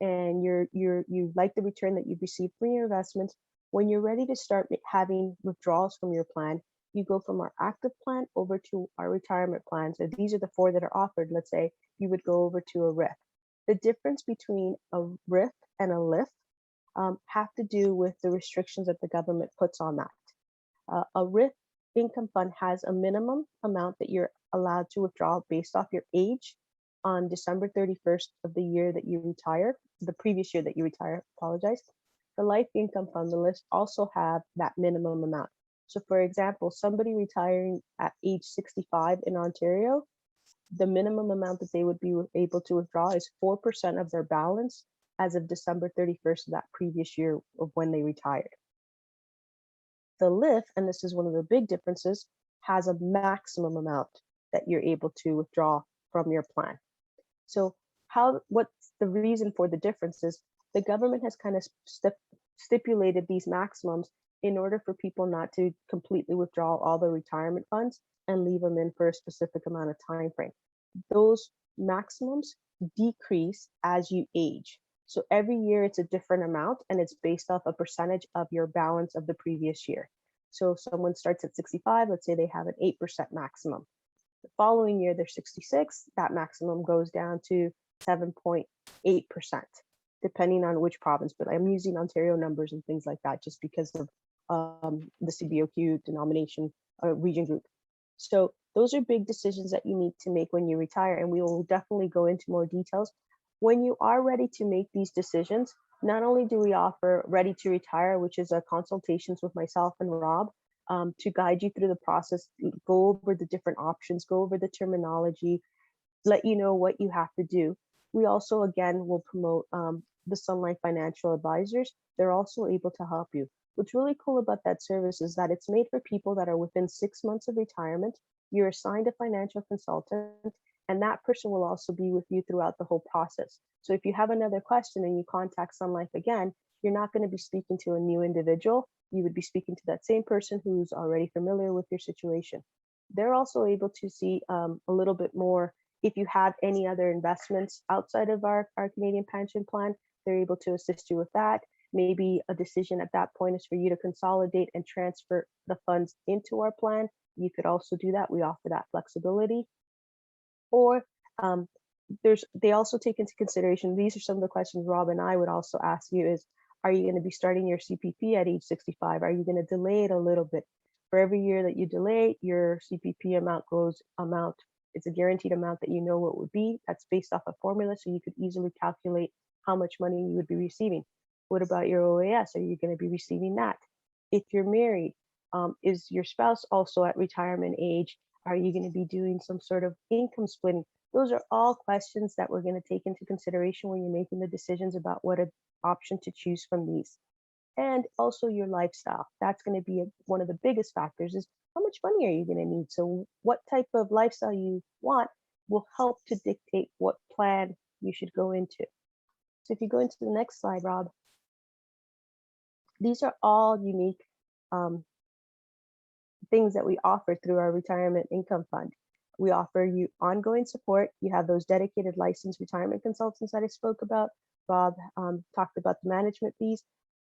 and you like the return that you've received from your investments, when you're ready to start having withdrawals from your plan, you go from our active plan over to our retirement plan. So these are the 4 that are offered. Let's say you would go over to a RIF. The difference between a RIF and a LIF have to do with the restrictions that the government puts on that. A RIF income fund has a minimum amount that you're allowed to withdraw based off your age on December 31st of the year that you retire, the previous year that you retire, apologize. The Life Income Fund, the list also have that minimum amount. So for example, somebody retiring at age 65 in Ontario, the minimum amount that they would be able to withdraw is 4% of their balance as of December 31st of that previous year of when they retired. The LIF, and this is one of the big differences, has a maximum amount that you're able to withdraw from your plan. So what's the reason for the differences? The government has kind of stipulated these maximums in order for people not to completely withdraw all their retirement funds and leave them in for a specific amount of time frame. Those maximums decrease as you age. So every year it's a different amount, and it's based off a percentage of your balance of the previous year. So if someone starts at 65, let's say they have an 8% maximum. The following year, they're 66, that maximum goes down to 7.8%, depending on which province, but I'm using Ontario numbers and things like that just because of the CBOQ denomination region group. So those are big decisions that you need to make when you retire, and we will definitely go into more details. When you are ready to make these decisions, not only do we offer Ready to Retire, which is a consultations with myself and Rob, to guide you through the process, go over the different options, go over the terminology, let you know what you have to do. We also, again, will promote the Sun Life Financial Advisors. They're also able to help you. What's really cool about that service is that it's made for people that are within 6 months of retirement. You're assigned a financial consultant, and that person will also be with you throughout the whole process. So if you have another question and you contact Sun Life again, you're not going to be speaking to a new individual. You would be speaking to that same person who's already familiar with your situation. They're also able to see a little bit more. If you have any other investments outside of our Canadian pension plan, they're able to assist you with that. Maybe a decision at that point is for you to consolidate and transfer the funds into our plan. You could also do that. We offer that flexibility. Or they also take into consideration, these are some of the questions Rob and I would also ask you is, are you going to be starting your CPP at age 65? Are you going to delay it a little bit? For every year that you delay, your CPP amount it's a guaranteed amount that you know what would be. That's based off a formula, so you could easily calculate how much money you would be receiving. What about your OAS? Are you going to be receiving that? If you're married, is your spouse also at retirement age? Are you going to be doing some sort of income splitting? Those are all questions that we're going to take into consideration when you're making the decisions about what option to choose from these. And also your lifestyle. That's going to be one of the biggest factors is how much money are you going to need? So what type of lifestyle you want will help to dictate what plan you should go into. So if you go into the next slide, Rob, these are all unique things that we offer through our retirement income fund. We offer you ongoing support. You have those dedicated licensed retirement consultants that I spoke about. Rob talked about the management fees.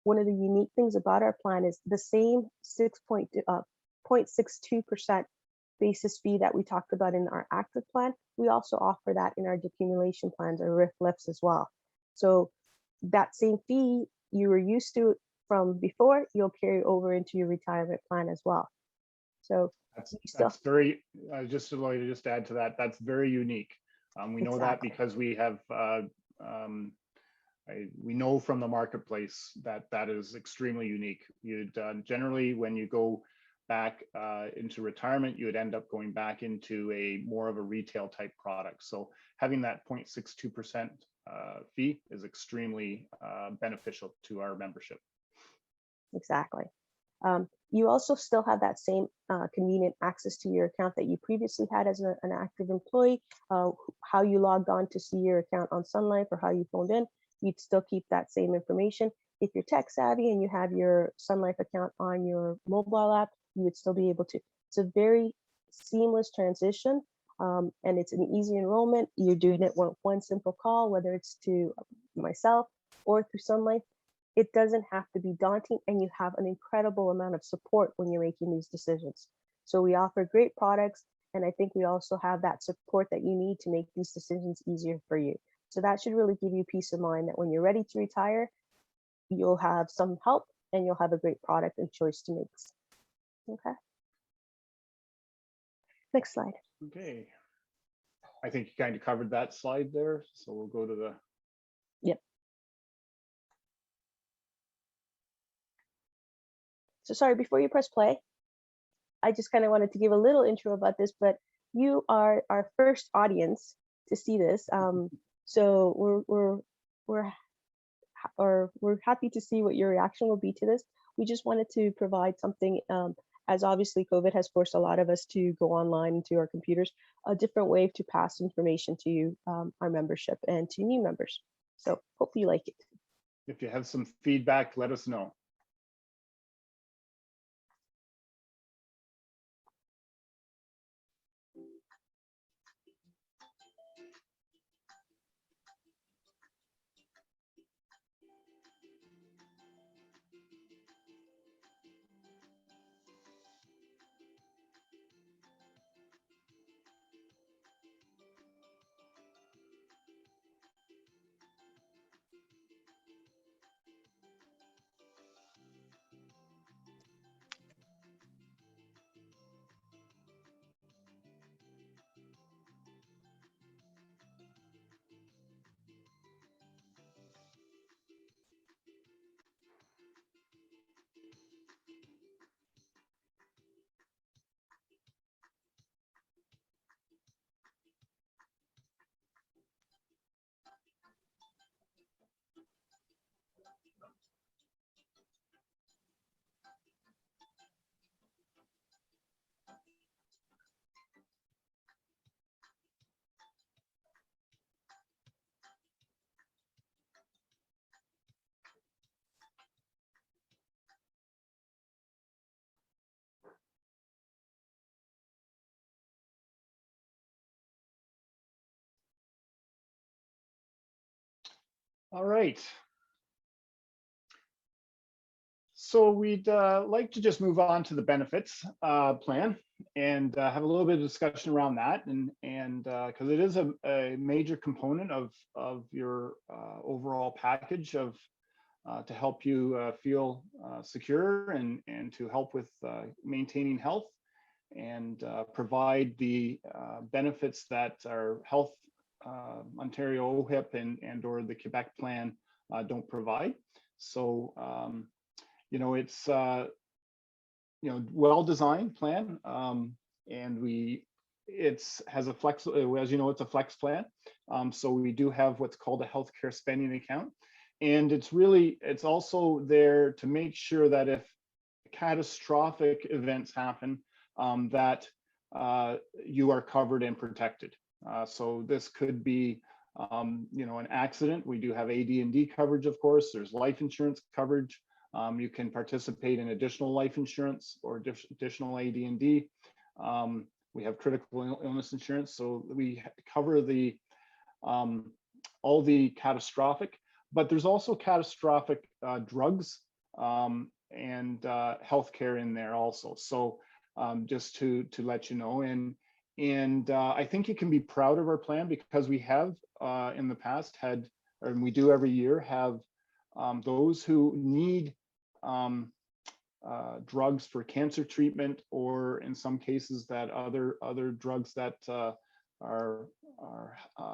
One of the unique things about our plan is the same 0.62% basis fee that we talked about in our active plan. We also offer that in our decumulation plans or RIF lifts as well. So that same fee you were used to from before, you'll carry over into your retirement plan as well. So that's very, just Loyda, just to add to that, that's very unique. We know that because we have, we know from the marketplace that that is extremely unique. You'd generally, when you go back into retirement, you would end up going back into a more of a retail type product. So having that 0.62% fee is extremely beneficial to our membership. Exactly. You also still have that same convenient access to your account that you previously had as an active employee. How you logged on to see your account on Sun Life or how you phoned in, you'd still keep that same information. If you're tech savvy and you have your Sun Life account on your mobile app, you would still be able to. It's a very seamless transition, and it's an easy enrollment. You're doing it one simple call, whether it's to myself or through Sun Life. It doesn't have to be daunting, and you have an incredible amount of support when you're making these decisions. So we offer great products, and I think we also have that support that you need to make these decisions easier for you. So that should really give you peace of mind that when you're ready to retire, you'll have some help and you'll have a great product and choice to make. Okay. Next slide. Okay. I think you kind of covered that slide there. So we'll go to the. Yep. So sorry, before you press play, I just kind of wanted to give a little intro about this, but you are our first audience to see this. So we're happy to see what your reaction will be to this. We just wanted to provide something, as obviously COVID has forced a lot of us to go online into our computers, a different way to pass information to our membership and to new members. So hope you like it. If you have some feedback, let us know. All right. So we'd like to just move on to the benefits plan and have a little bit of discussion around that, and because it is a major component of your overall package of to help you feel secure and to help with maintaining health and provide the benefits that our health Ontario OHIP and or the Quebec plan don't provide. So it's well-designed plan, and it's has a flex, as you know, it's a flex plan. So we do have what's called a healthcare spending account, and it's also there to make sure that if catastrophic events happen, that you are covered and protected. So this could be an accident. We do have AD&D coverage, of course. There's life insurance coverage. You can participate in additional life insurance or additional AD&D. We have critical illness insurance, so we cover all the catastrophic. But there's also catastrophic drugs and healthcare in there also. So just to let you know, and I think you can be proud of our plan because we have in the past had, and we do every year have those who need drugs for cancer treatment, or in some cases that other drugs that are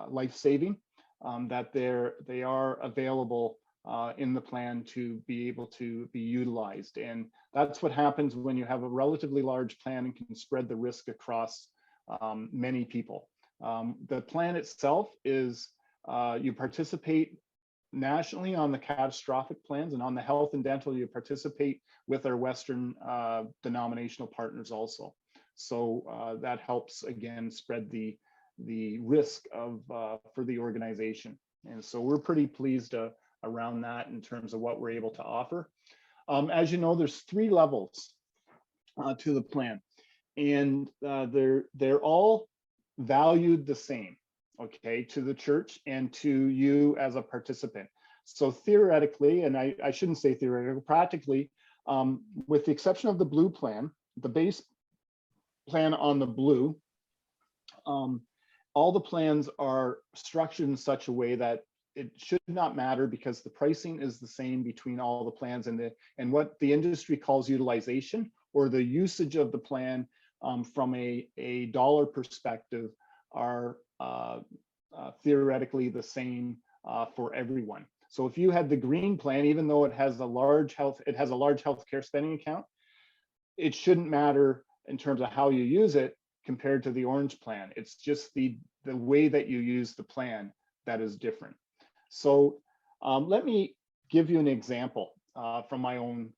life-saving, that they are available in the plan to be able to be utilized. And that's what happens when you have a relatively large plan and can spread the risk across many people. The plan itself is you participate nationally on the catastrophic plans, and on the health and dental, you participate with our Western denominational partners also. So that helps, again, spread the risk of for the organization. And so we're pretty pleased around that in terms of what we're able to offer. As you know, there's 3 levels to the plan, and they're all valued the same, okay, to the church and to you as a participant. So theoretically, and I shouldn't say theoretically, practically, with the exception of the blue plan, the base plan on the blue, all the plans are structured in such a way that it should not matter, because the pricing is the same between all the plans, and what the industry calls utilization, or the usage of the plan from a dollar perspective, are theoretically the same for everyone. So if you had the green plan, even though it has a large healthcare spending account, it shouldn't matter in terms of how you use it compared to the orange plan. It's just the way that you use the plan that is different. So let me give you an example from my own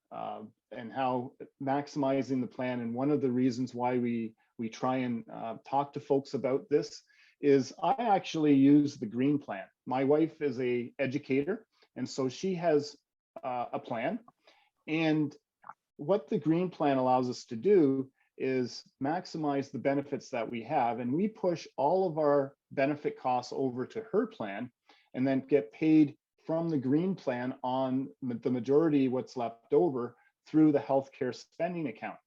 and how maximizing the plan. And one of the reasons why we try and talk to folks about this is I actually use the green plan. My wife is an educator, and so she has a plan. And what the green plan allows us to do is maximize the benefits that we have, and we push all of our benefit costs over to her plan, and then get paid from the green plan on the majority what's left over through the healthcare spending account.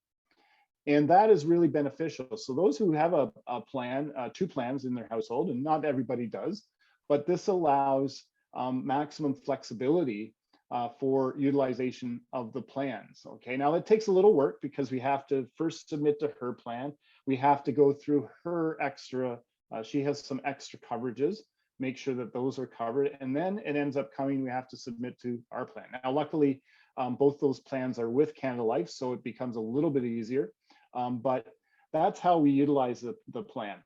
And that is really beneficial. So those who have a plan, 2 plans in their household, and not everybody does, but this allows maximum flexibility for utilization of the plans. Okay, now it takes a little work because we have to first submit to her plan. We have to go through her extra, she has some extra coverages, make sure that those are covered, and then it ends up coming, we have to submit to our plan. Now, luckily, both those plans are with Canada Life, so it becomes a little bit easier, but that's how we utilize the plan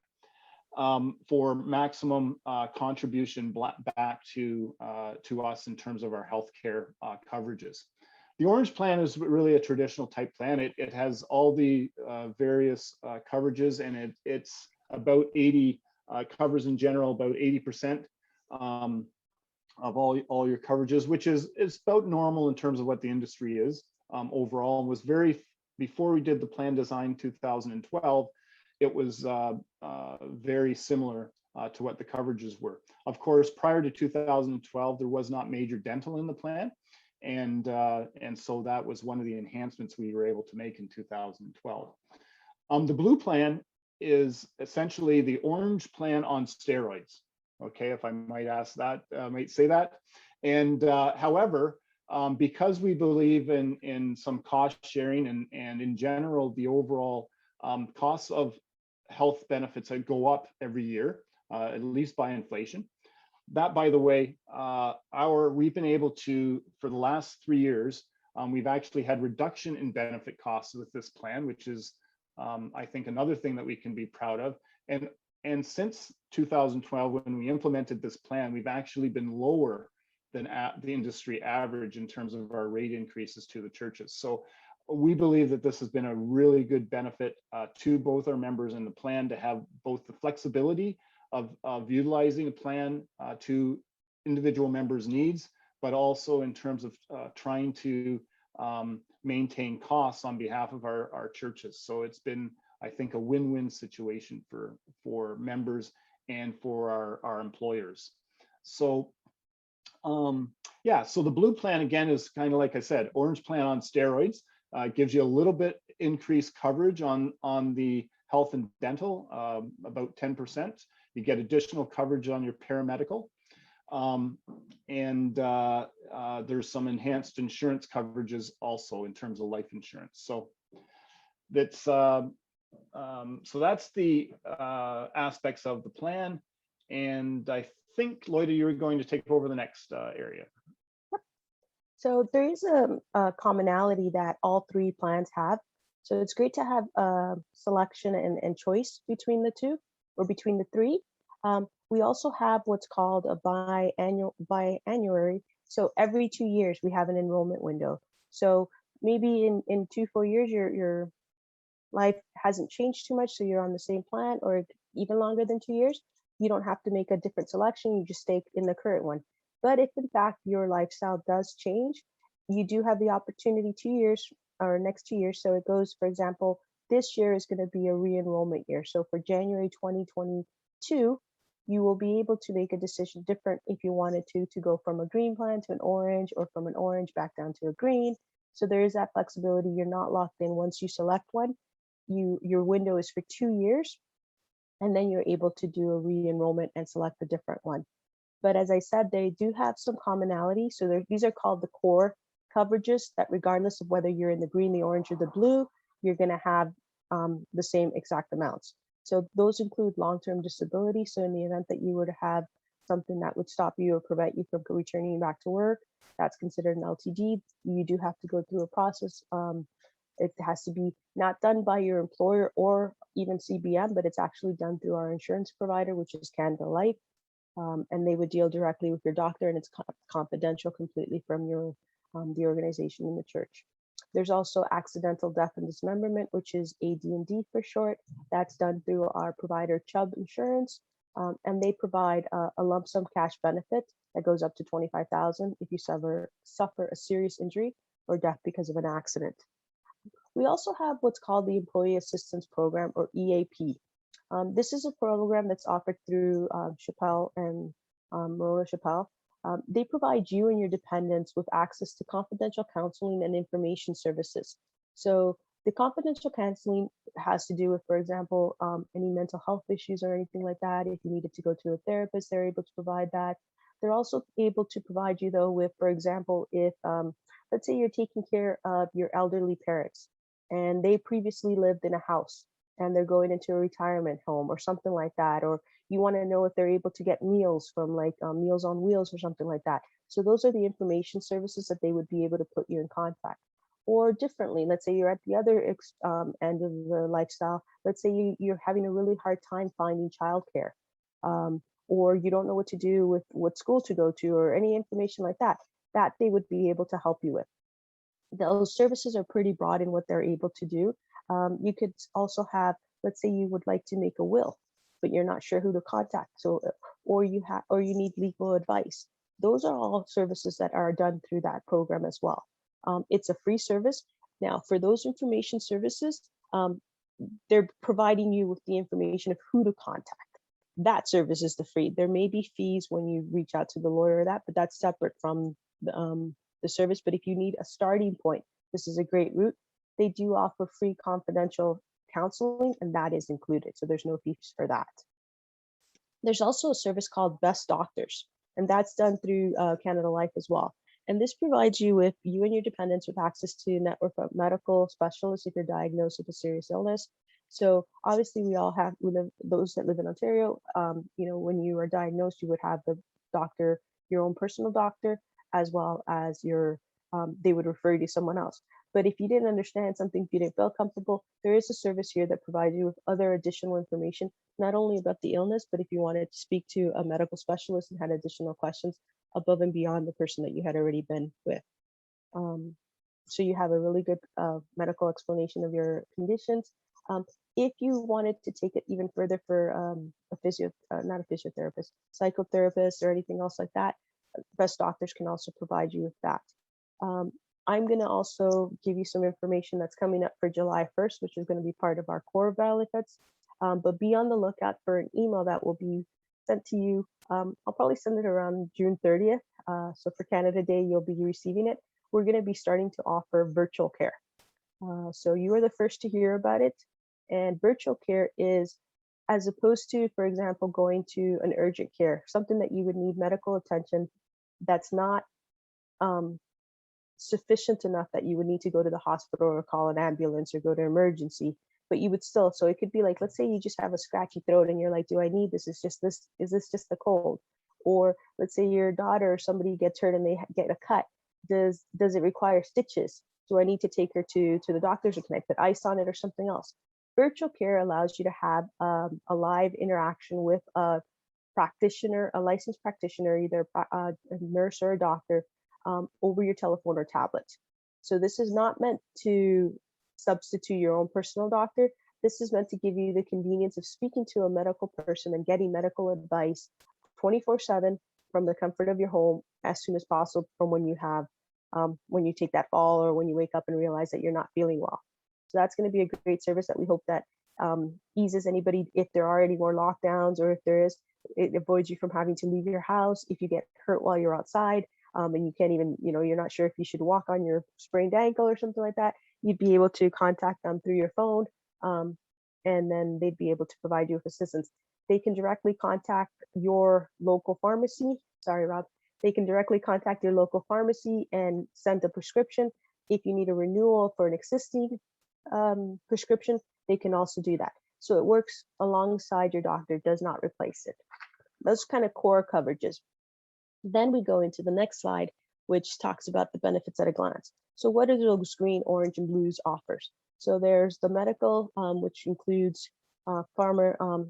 for maximum contribution back to us in terms of our healthcare coverages. The orange plan is really a traditional type plan. It has all the various coverages, and it's about 80 covers in general about 80% of all your coverages, which is about normal in terms of what the industry is overall. And was very, before we did the plan design 2012, it was very similar to what the coverages were. Of course, prior to 2012, there was not major dental in the plan, and so that was one of the enhancements we were able to make in 2012. The blue plan is essentially the orange plan on steroids. Okay, if I might might say that. And however, because we believe in some cost sharing and in general, the overall costs of health benefits that go up every year, at least by inflation. That, by the way, we've been able to, for the last 3 years, we've actually had reduction in benefit costs with this plan, which is I think another thing that we can be proud of. And since 2012, when we implemented this plan, we've actually been lower than the industry average in terms of our rate increases to the churches. So we believe that this has been a really good benefit to both our members and the plan, to have both the flexibility of utilizing a plan to individual members' needs, but also in terms of trying to maintain costs on behalf of our churches. So it's been, I think, a win-win situation for members and for our employers. So yeah, so the blue plan, again, is kind of like I said, orange plan on steroids. Gives you a little bit increased coverage on the health and dental, about 10%. You get additional coverage on your paramedical. And there's some enhanced insurance coverages also in terms of life insurance. So that's the aspects of the plan. And I think, Loyda, you're going to take over the next area. So there is a commonality that all 3 plans have. So it's great to have a selection and choice between the 2 or between the 3. We also have what's called a biannuary. So every 2 years we have an enrollment window. So maybe in 2 full years your life hasn't changed too much, so you're on the same plan, or even longer than 2 years, you don't have to make a different selection. You just stay in the current one. But if in fact your lifestyle does change, you do have the opportunity 2 years or next 2 years. So it goes, for example, this year is going to be a re-enrollment year. So for January 2022, you will be able to make a decision different if you wanted to go from a green plan to an orange, or from an orange back down to a green. So there is that flexibility. You're not locked in. Once you select one, your window is for 2 years, and then you're able to do a re-enrollment and select a different one. But as I said, they do have some commonality. So these are called the core coverages, that regardless of whether you're in the green, the orange, or the blue, you're going to have the same exact amounts. So those include long-term disability. So in the event that you were to have something that would stop you or prevent you from returning back to work, that's considered an LTD. You do have to go through a process. It has to be not done by your employer or even CBM, but it's actually done through our insurance provider, which is Canada Life. And they would deal directly with your doctor, and it's confidential completely from your the organization in the church. There's also accidental death and dismemberment, which is AD&D for short. That's done through our provider Chubb Insurance, and they provide a lump sum cash benefit that goes up to $25,000 if you suffer a serious injury or death because of an accident. We also have what's called the Employee Assistance Program, or EAP. This is a program that's offered through Chappelle and Morona Chappelle. They provide you and your dependents with access to confidential counseling and information services. So the confidential counseling has to do with, for example, any mental health issues or anything like that. If you needed to go to a therapist, they're able to provide that. They're also able to provide you, though, with, for example, if let's say you're taking care of your elderly parents and they previously lived in a house and they're going into a retirement home or something like that, or you want to know if they're able to get meals from like Meals on Wheels or something like that. So those are the information services that they would be able to put you in contact. Or differently, let's say you're at the other end of the lifestyle. Let's say you're having a really hard time finding childcare, or you don't know what to do with what school to go to, or any information like that, that they would be able to help you with. Those services are pretty broad in what they're able to do. You could also have, let's say you would like to make a will, but you're not sure who to contact. So, or you need legal advice. Those are all services that are done through that program as well. It's a free service. Now, for those information services, they're providing you with the information of who to contact. That service is the free. There may be fees when you reach out to the lawyer or that, but that's separate from the service. But if you need a starting point, this is a great route. They do offer free confidential counseling, and that is included. So there's no fees for that. There's also a service called Best Doctors, and that's done through Canada Life as well. And this provides you and your dependents with access to a network of medical specialists if you're diagnosed with a serious illness. So obviously those that live in Ontario, when you are diagnosed, you would have the doctor, your own personal doctor, as well as they would refer you to someone else. But if you didn't understand something, if you didn't feel comfortable, there is a service here that provides you with other additional information, not only about the illness, but if you wanted to speak to a medical specialist and had additional questions above and beyond the person that you had already been with. So you have a really good medical explanation of your conditions. If you wanted to take it even further for not a physiotherapist, psychotherapist, or anything else like that, Best Doctors can also provide you with that. I'm going to also give you some information that's coming up for July 1st, which is going to be part of our core benefits. But be on the lookout for an email that will be sent to you. I'll probably send it around June 30th. So for Canada Day, you'll be receiving it. We're going to be starting to offer virtual care. So you are the first to hear about it. And virtual care is, as opposed to, for example, going to an urgent care, something that you would need medical attention that's not sufficient enough that you would need to go to the hospital or call an ambulance or go to emergency, but you would still, so it could be like, let's say you just have a scratchy throat and you're like, do I need this? Is this just the cold? Or let's say your daughter or somebody gets hurt and they get a cut. Does it require stitches? Do I need to take her to the doctors, or can I put ice on it or something else? Virtual care allows you to have a live interaction with a practitioner, a licensed practitioner, either a nurse or a doctor, over your telephone or tablet. So this is not meant to substitute your own personal doctor. This is meant to give you the convenience of speaking to a medical person and getting medical advice 24/7 from the comfort of your home as soon as possible from when you have, when you take that fall or when you wake up and realize that you're not feeling well. So that's going to be a great service that we hope that eases anybody if there are any more lockdowns, or if there is, it avoids you from having to leave your house if you get hurt while you're outside, and you can't even, you're not sure if you should walk on your sprained ankle or something like that. You'd be able to contact them through your phone, and then they'd be able to provide you with assistance. They can directly contact your local pharmacy. Sorry, Rob. They can directly contact your local pharmacy and send a prescription. If you need a renewal for an existing prescription, they can also do that. So it works alongside your doctor, does not replace it. Those kind of core coverages. Then we go into the next slide, which talks about the benefits at a glance. So what are those green, orange, and blues offers? So there's the medical, which includes paramedical,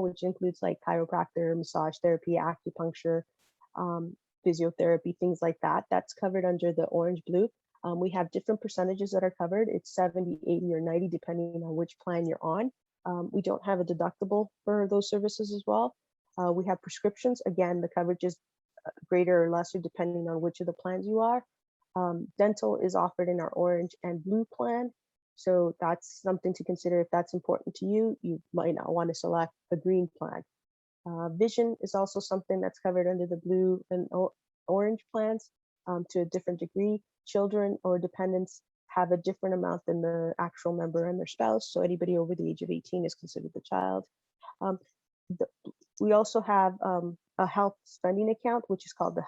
which includes like chiropractor, massage therapy, acupuncture, physiotherapy, things like that. That's covered under the orange, blue. We have different percentages that are covered. It's 70, 80, or 90, depending on which plan you're on. We don't have a deductible for those services as well. We have prescriptions. Again, the coverage is greater or lesser depending on which of the plans you are. Dental is offered in our orange and blue plan. So that's something to consider. If that's important to you, you might not want to select the green plan. Vision is also something that's covered under the blue and orange plans to a different degree. Children or dependents have a different amount than the actual member and their spouse. So anybody over the age of 18 is considered the child. We also have a health spending account, which is called the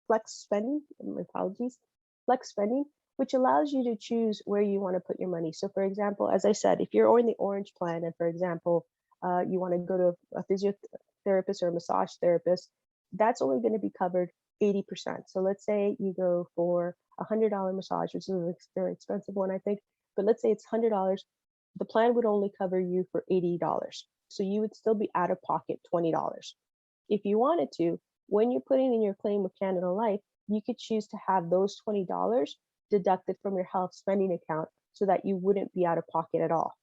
flex spending, my apologies, flex spending, which allows you to choose where you want to put your money. So for example, as I said, if you're in the orange plan and for example, you want to go to a physiotherapist or a massage therapist, that's only going to be covered 80%. So let's say you go for a $100 massage, which is a very expensive one, I think, but let's say it's $100. The plan would only cover you for $80. So you would still be out of pocket $20. If you wanted to, when you're putting in your claim with Canada Life, you could choose to have those $20 deducted from your health spending account so that you wouldn't be out of pocket at all.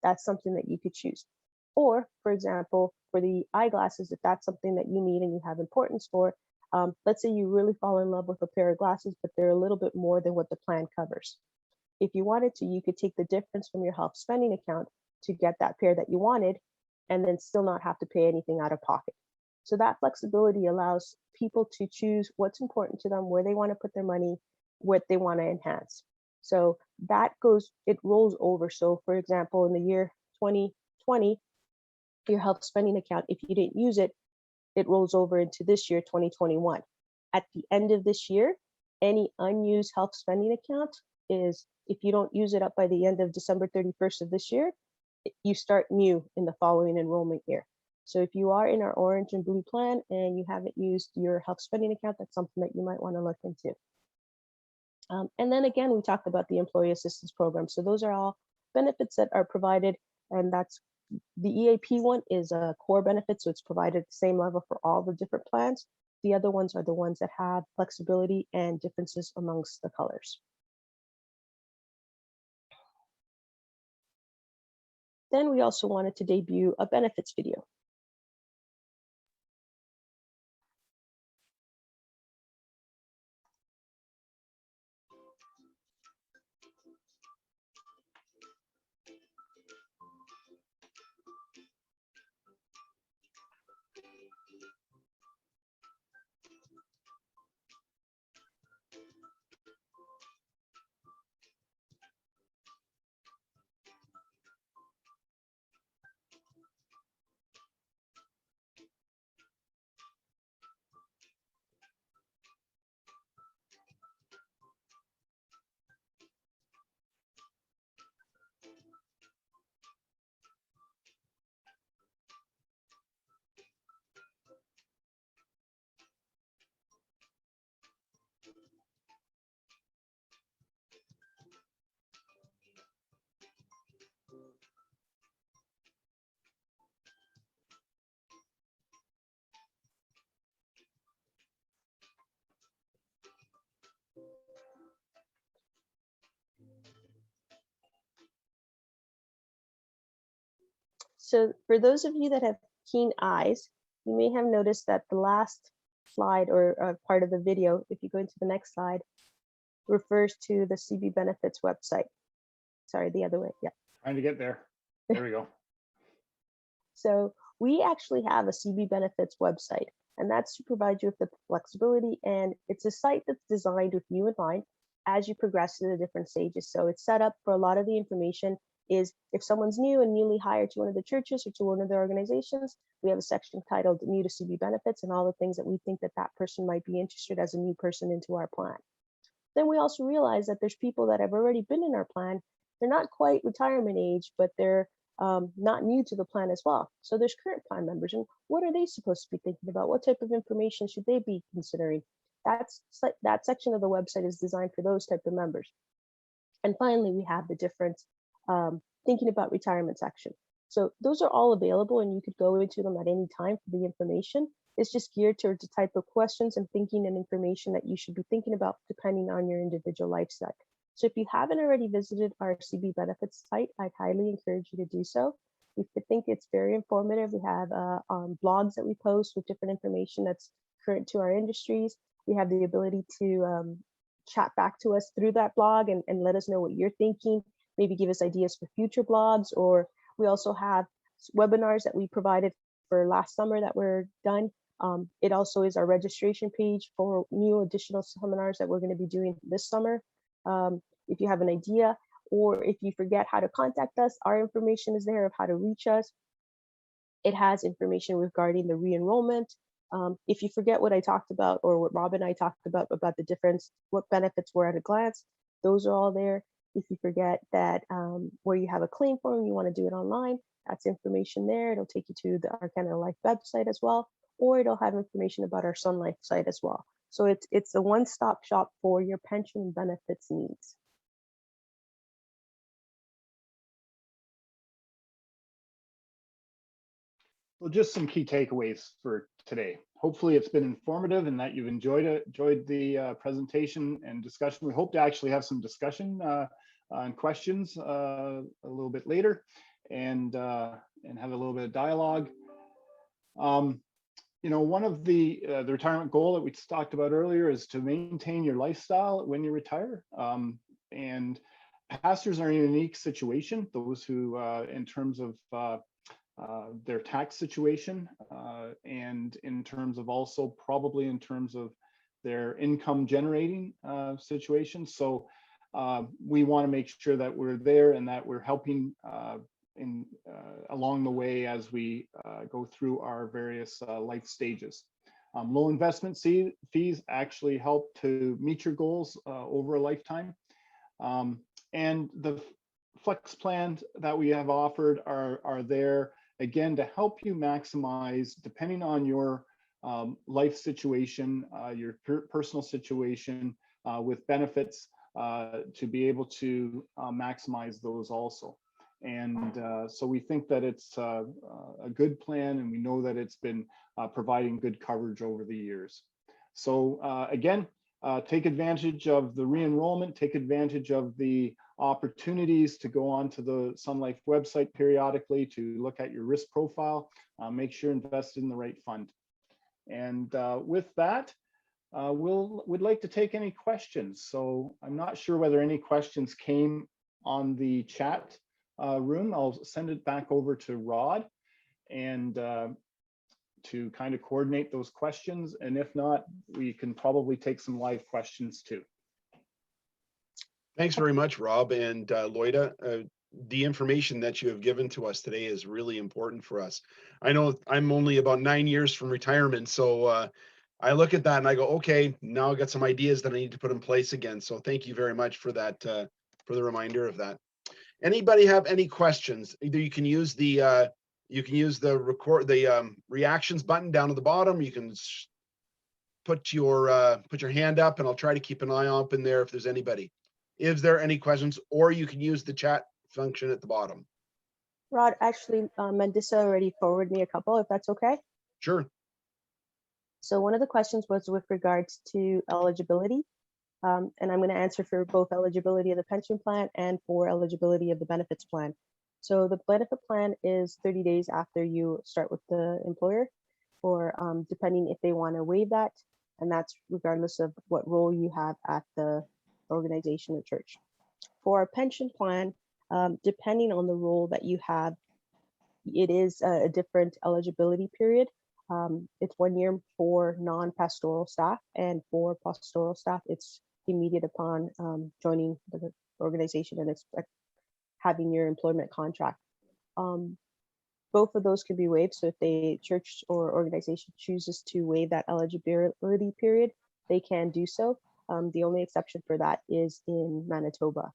That's something that you could choose. Or, for example, for the eyeglasses, if that's something that you need and you have importance for, let's say you really fall in love with a pair of glasses, but they're a little bit more than what the plan covers. If you wanted to, you could take the difference from your health spending account to get that pair that you wanted, and then still not have to pay anything out of pocket. So that flexibility allows people to choose what's important to them, where they want to put their money, what they want to enhance. So that it rolls over. So for example, in the year 2020, your health spending account, if you didn't use it, it rolls over into this year, 2021. At the end of this year, any unused health spending account is, if you don't use it up by the end of December 31st of this year, you start new in the following enrollment year. So if you are in our orange and blue plan and you haven't used your health spending account, that's something that you might want to look into. And then again, we talked about the employee assistance program. So those are all benefits that are provided, and that's the EAP one is a core benefit, so it's provided at the same level for all the different plans. The other ones are the ones that have flexibility and differences amongst the colors. Then we also wanted to debut a benefits video. So for those of you that have keen eyes, you may have noticed that the last slide or part of the video, if you go into the next slide, refers to the CB Benefits website. Sorry, the other way. Yeah. Trying to get there. There we go. So we actually have a CB Benefits website, and that's to provide you with the flexibility. And it's a site that's designed with you in mind as you progress through the different stages. So it's set up for a lot of the information is if someone's new and newly hired to one of the churches or to one of the organizations, we have a section titled New to CB Benefits and all the things that we think that that person might be interested as a new person into our plan. Then we also realize that there's people that have already been in our plan. They're not quite retirement age, but they're not new to the plan as well. So there's current plan members, and what are they supposed to be thinking about? What type of information should they be considering? That section of the website is designed for those type of members. And finally, we have the different thinking about retirement section. So those are all available, and you could go into them at any time for the information. It's just geared towards the type of questions and thinking and information that you should be thinking about depending on your individual lifestyle. So if you haven't already visited our CB Benefits site, I'd highly encourage you to do so. We think it's very informative. We have blogs that we post with different information that's current to our industries. We have the ability to chat back to us through that blog and let us know what you're thinking, maybe give us ideas for future blogs, or we also have webinars that we provided for last summer that were done. It also is our registration page for new additional seminars that we're going to be doing this summer. If you have an idea or if you forget how to contact us, our information is there of how to reach us. It has information regarding the re-enrollment. If you forget what I talked about or what Rob and I talked about the difference, what benefits were at a glance, those are all there. If you forget that where you have a claim form, you want to do it online, that's information there. It'll take you to the our Canada Life website as well, or it'll have information about our Sun Life site as well. So it's a one-stop shop for your pension and benefits needs. Well, just some key takeaways for today. Hopefully it's been informative and that you've enjoyed the presentation and discussion. We hope to actually have some discussion and questions a little bit later and have a little bit of dialogue. You know, one of the retirement goal that we talked about earlier is to maintain your lifestyle when you retire. And pastors are in a unique situation, those who in terms of their tax situation and in terms of also probably in terms of their income generating situation. So we want to make sure that we're there and that we're helping along the way as we go through our various life stages. Low investment fees actually help to meet your goals over a lifetime. And the flex plans that we have offered are there again to help you maximize, depending on your life situation, your personal situation with benefits, to be able to maximize those also. And so we think that it's a good plan, and we know that it's been providing good coverage over the years. So again, take advantage of the re-enrollment, take advantage of the opportunities to go on to the Sun Life website periodically to look at your risk profile, make sure invested in the right fund. And with that, we'd like to take any questions. So I'm not sure whether any questions came on the chat room. I'll send it back over to Rod and to kind of coordinate those questions. And if not, we can probably take some live questions too. Thanks very much, Rob and Loyda. The information that you have given to us today is really important for us. I know I'm only about 9 years from retirement, so I look at that and I go, okay, now I've got some ideas that I need to put in place again. So thank you very much for that, for the reminder of that. Anybody have any questions? Either you can use the reactions button down at the bottom. You can put your hand up, and I'll try to keep an eye up in there if there's anybody. Is there any questions? Or you can use the chat function at the bottom. Rod, actually, Mendisa already forwarded me a couple, if that's okay. Sure. So one of the questions was with regards to eligibility. And I'm going to answer for both eligibility of the pension plan and for eligibility of the benefits plan. So the benefit plan is 30 days after you start with the employer, or depending if they want to waive that, and that's regardless of what role you have at the organization or church. For a pension plan, depending on the role that you have, it is a different eligibility period. It's 1 year for non-pastoral staff, and for pastoral staff, it's immediate upon joining the organization and having your employment contract. Both of those can be waived. So if the church or organization chooses to waive that eligibility period, they can do so. The only exception for that is in Manitoba.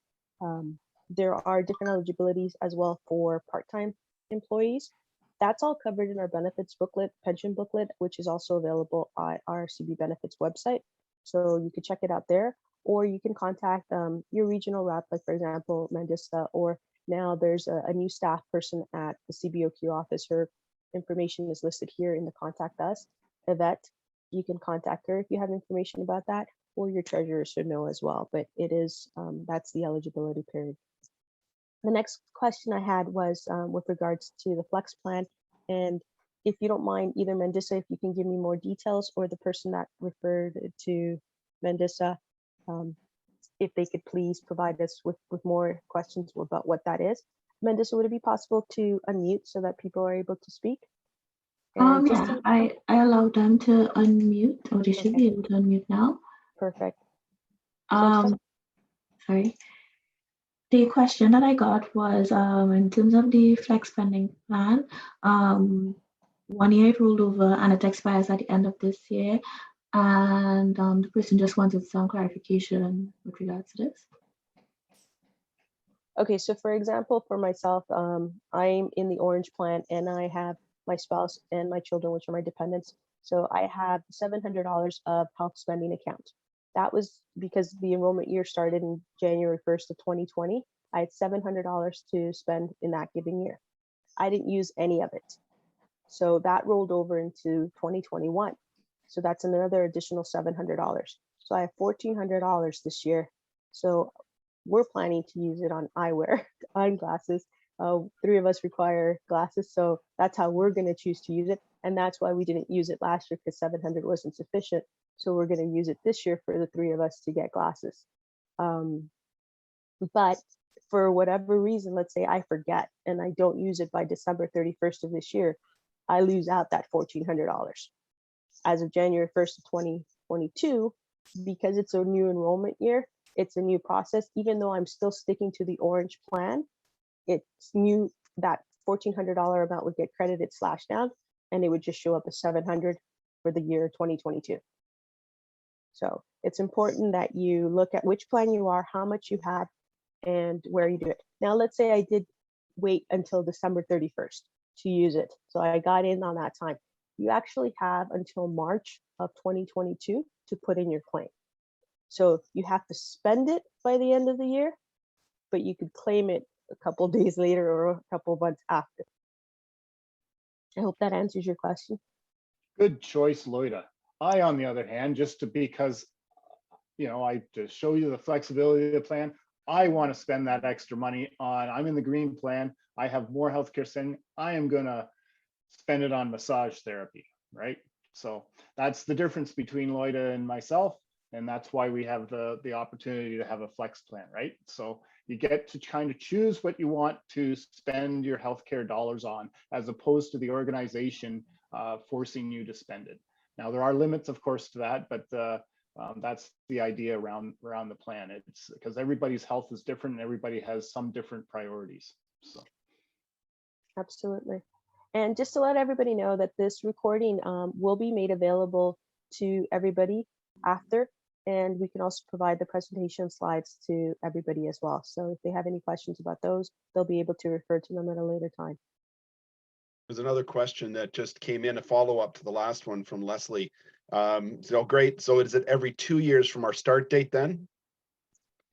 There are different eligibilities as well for part-time employees. That's all covered in our benefits booklet, pension booklet, which is also available at our CB Benefits website. So you can check it out there, or you can contact your regional rep, like for example, Mandista, or now there's a new staff person at the CBOQ office. Her information is listed here in the contact us. Yvette, you can contact her if you have information about that, or your treasurer should know as well, but it is, that's the eligibility period. The next question I had was with regards to the flex plan. And if you don't mind, either Mandisa, if you can give me more details, or the person that referred to Mandisa, if they could please provide us with more questions about what that is. Mandisa, would it be possible to unmute so that people are able to speak? And Yeah, I allowed them to unmute, or they should Okay. be able to unmute now. Perfect. Sorry. The question that I got was in terms of the flex spending plan, 1 year it rolled over and it expires at the end of this year. And the person just wanted some clarification with regards to this. Okay, so for example, for myself, I'm in the orange plan and I have my spouse and my children, which are my dependents. So I have $700 of health spending account. That was because the enrollment year started in January 1st of 2020. I had $700 to spend in that given year. I didn't use any of it. So that rolled over into 2021. So that's another additional $700. So I have $1,400 this year. So we're planning to use it on eyewear, eyeglasses. 3 of us require glasses. So that's how we're going to choose to use it. And that's why we didn't use it last year, because 700 wasn't sufficient. So we're going to use it this year for the 3 of us to get glasses. But for whatever reason, let's say I forget and I don't use it by December 31st of this year, I lose out that $1,400. As of January 1st of 2022, because it's a new enrollment year, it's a new process. Even though I'm still sticking to the orange plan, it's new, that $1,400 amount would get credited / down, and it would just show up as 700 for the year 2022. So it's important that you look at which plan you are, how much you have, and where you do it. Now, let's say I did wait until December 31st to use it. So I got in on that time. You actually have until March of 2022 to put in your claim. So you have to spend it by the end of the year, but you could claim it a couple of days later or a couple of months after. I hope that answers your question. Good choice, Loyda. I, on the other hand, just because, to show you the flexibility of the plan, I want to spend that extra money on, I'm in the green plan, I have more healthcare spending, I am going to spend it on massage therapy, right? So that's the difference between Loyda and myself. And that's why we have the opportunity to have a flex plan, right? So you get to kind of choose what you want to spend your healthcare dollars on, as opposed to the organization forcing you to spend it. Now, there are limits, of course, to that, but that's the idea around the plan. It's because everybody's health is different and everybody has some different priorities. So. Absolutely. And just to let everybody know that this recording will be made available to everybody after, and we can also provide the presentation slides to everybody as well. So if they have any questions about those, they'll be able to refer to them at a later time. There's another question that just came in, a follow-up to the last one from Leslie. So great. So is it every 2 years from our start date then?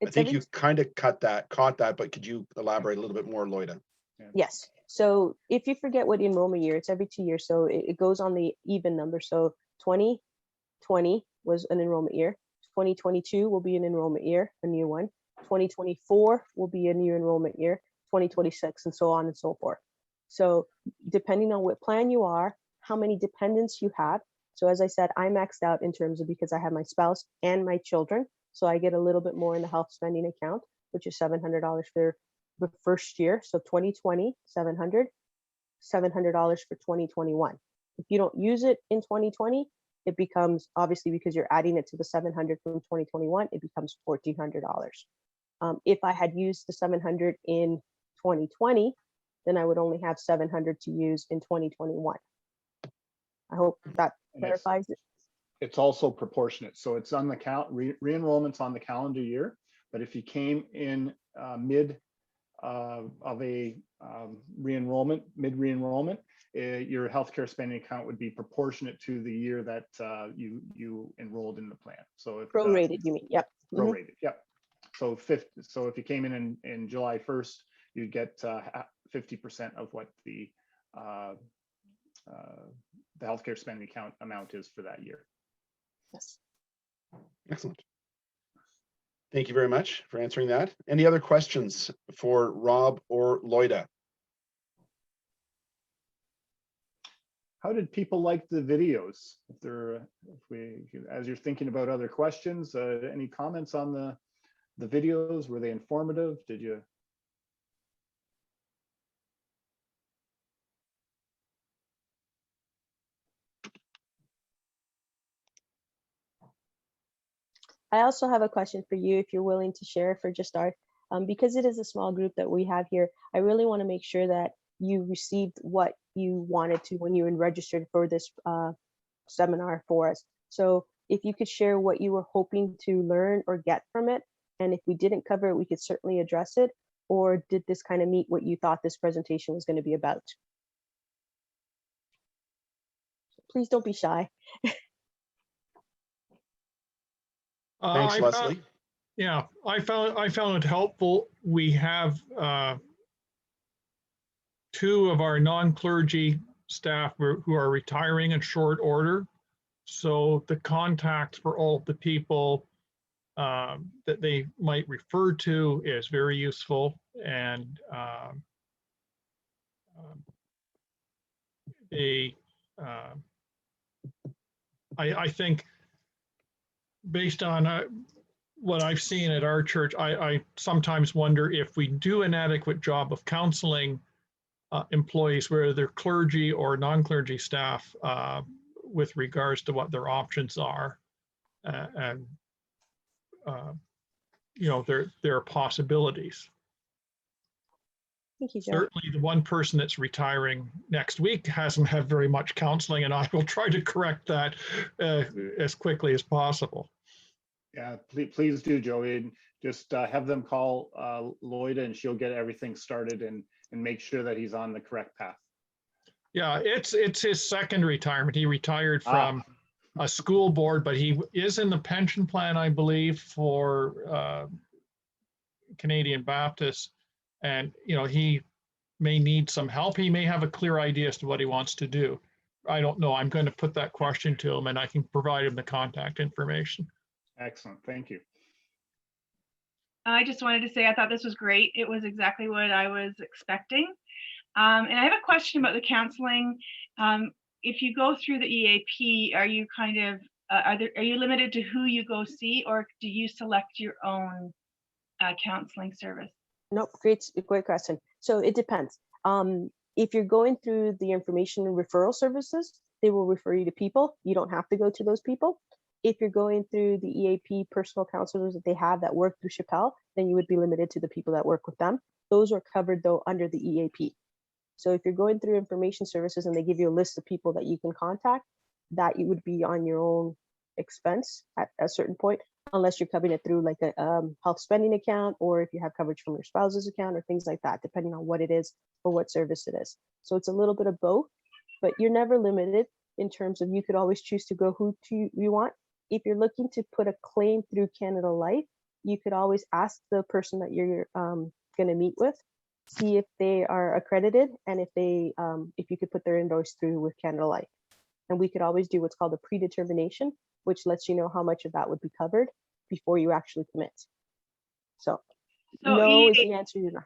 I think you kind of caught that, but could you elaborate a little bit more, Loyda? Yes. So if you forget what enrollment year, it's every 2 years. So it goes on the even number. So 2020 was an enrollment year. 2022 will be an enrollment year, a new one. 2024 will be a new enrollment year. 2026, and so on and so forth. So depending on what plan you are, how many dependents you have. So as I said, I maxed out in terms of because I have my spouse and my children. So I get a little bit more in the health spending account, which is $700 for the first year. So 2020, $700 for 2021. If you don't use it in 2020, it becomes, obviously because you're adding it to the 700 from 2021, it becomes $1,400. If I had used the 700 in 2020, then I would only have 700 to use in 2021. I hope that clarifies it. It's also proportionate. So it's on the count, re-enrollment's on the calendar year. But if you came in mid of a mid-re-enrollment, your healthcare spending account would be proportionate to the year that you enrolled in the plan. So if Prorated, you mean? Yep. prorated, yep. So if you came in July 1st, you'd get 50% of what the healthcare spending account amount is for that year. Yes. Excellent. Thank you very much for answering that. Any other questions for Rob or Loyda? How did people like the videos? As you're thinking about other questions, any comments on the videos? Were they informative? Did you? I also have a question for you if you're willing to share for just our, because it is a small group that we have here, I really want to make sure that you received what you wanted to when you were registered for this seminar for us. So if you could share what you were hoping to learn or get from it, and if we didn't cover it, we could certainly address it, or did this kind of meet what you thought this presentation was going to be about? Please don't be shy. Thanks, Leslie. Yeah, I found it helpful. We have two of our non-clergy staff who are retiring in short order. So the contacts for all the people that they might refer to is very useful. And I think based on what I've seen at our church, I sometimes wonder if we do an adequate job of counseling employees, whether they're clergy or non-clergy staff, with regards to what their options are, and you know, their possibilities. Thank you, Joe. Certainly, the one person that's retiring next week hasn't had very much counseling, and I will try to correct that as quickly as possible. Yeah, please do, Joey. Just have them call Loyda, and she'll get everything started and make sure that he's on the correct path. Yeah, it's his second retirement. He retired from a school board, but he is in the pension plan, I believe, for Canadian Baptist. And, you know, he may need some help. He may have a clear idea as to what he wants to do. I don't know. I'm going to put that question to him, and I can provide him the contact information. Excellent. Thank you. I just wanted to say I thought this was great. It was exactly what I was expecting. And I have a question about the counseling. If you go through the EAP, are you kind of, are you limited to who you go see, or do you select your own counseling service? Nope, great question. So it depends. If you're going through the information and referral services, they will refer you to people. You don't have to go to those people. If you're going through the EAP personal counselors that they have that work through Chappelle, then you would be limited to the people that work with them. Those are covered though under the EAP. So if you're going through information services and they give you a list of people that you can contact, that you would be on your own expense at a certain point, unless you're covering it through like a health spending account, or if you have coverage from your spouse's account or things like that, depending on what it is or what service it is. So it's a little bit of both, but you're never limited in terms of, you could always choose to go who you want. If you're looking to put a claim through Canada Life, you could always ask the person that you're going to meet with, see if they are accredited, and if they if you could put their invoice through with Canada Life. And we could always do what's called a predetermination, which lets you know how much of that would be covered before you actually commit. So no is the answer. You're not.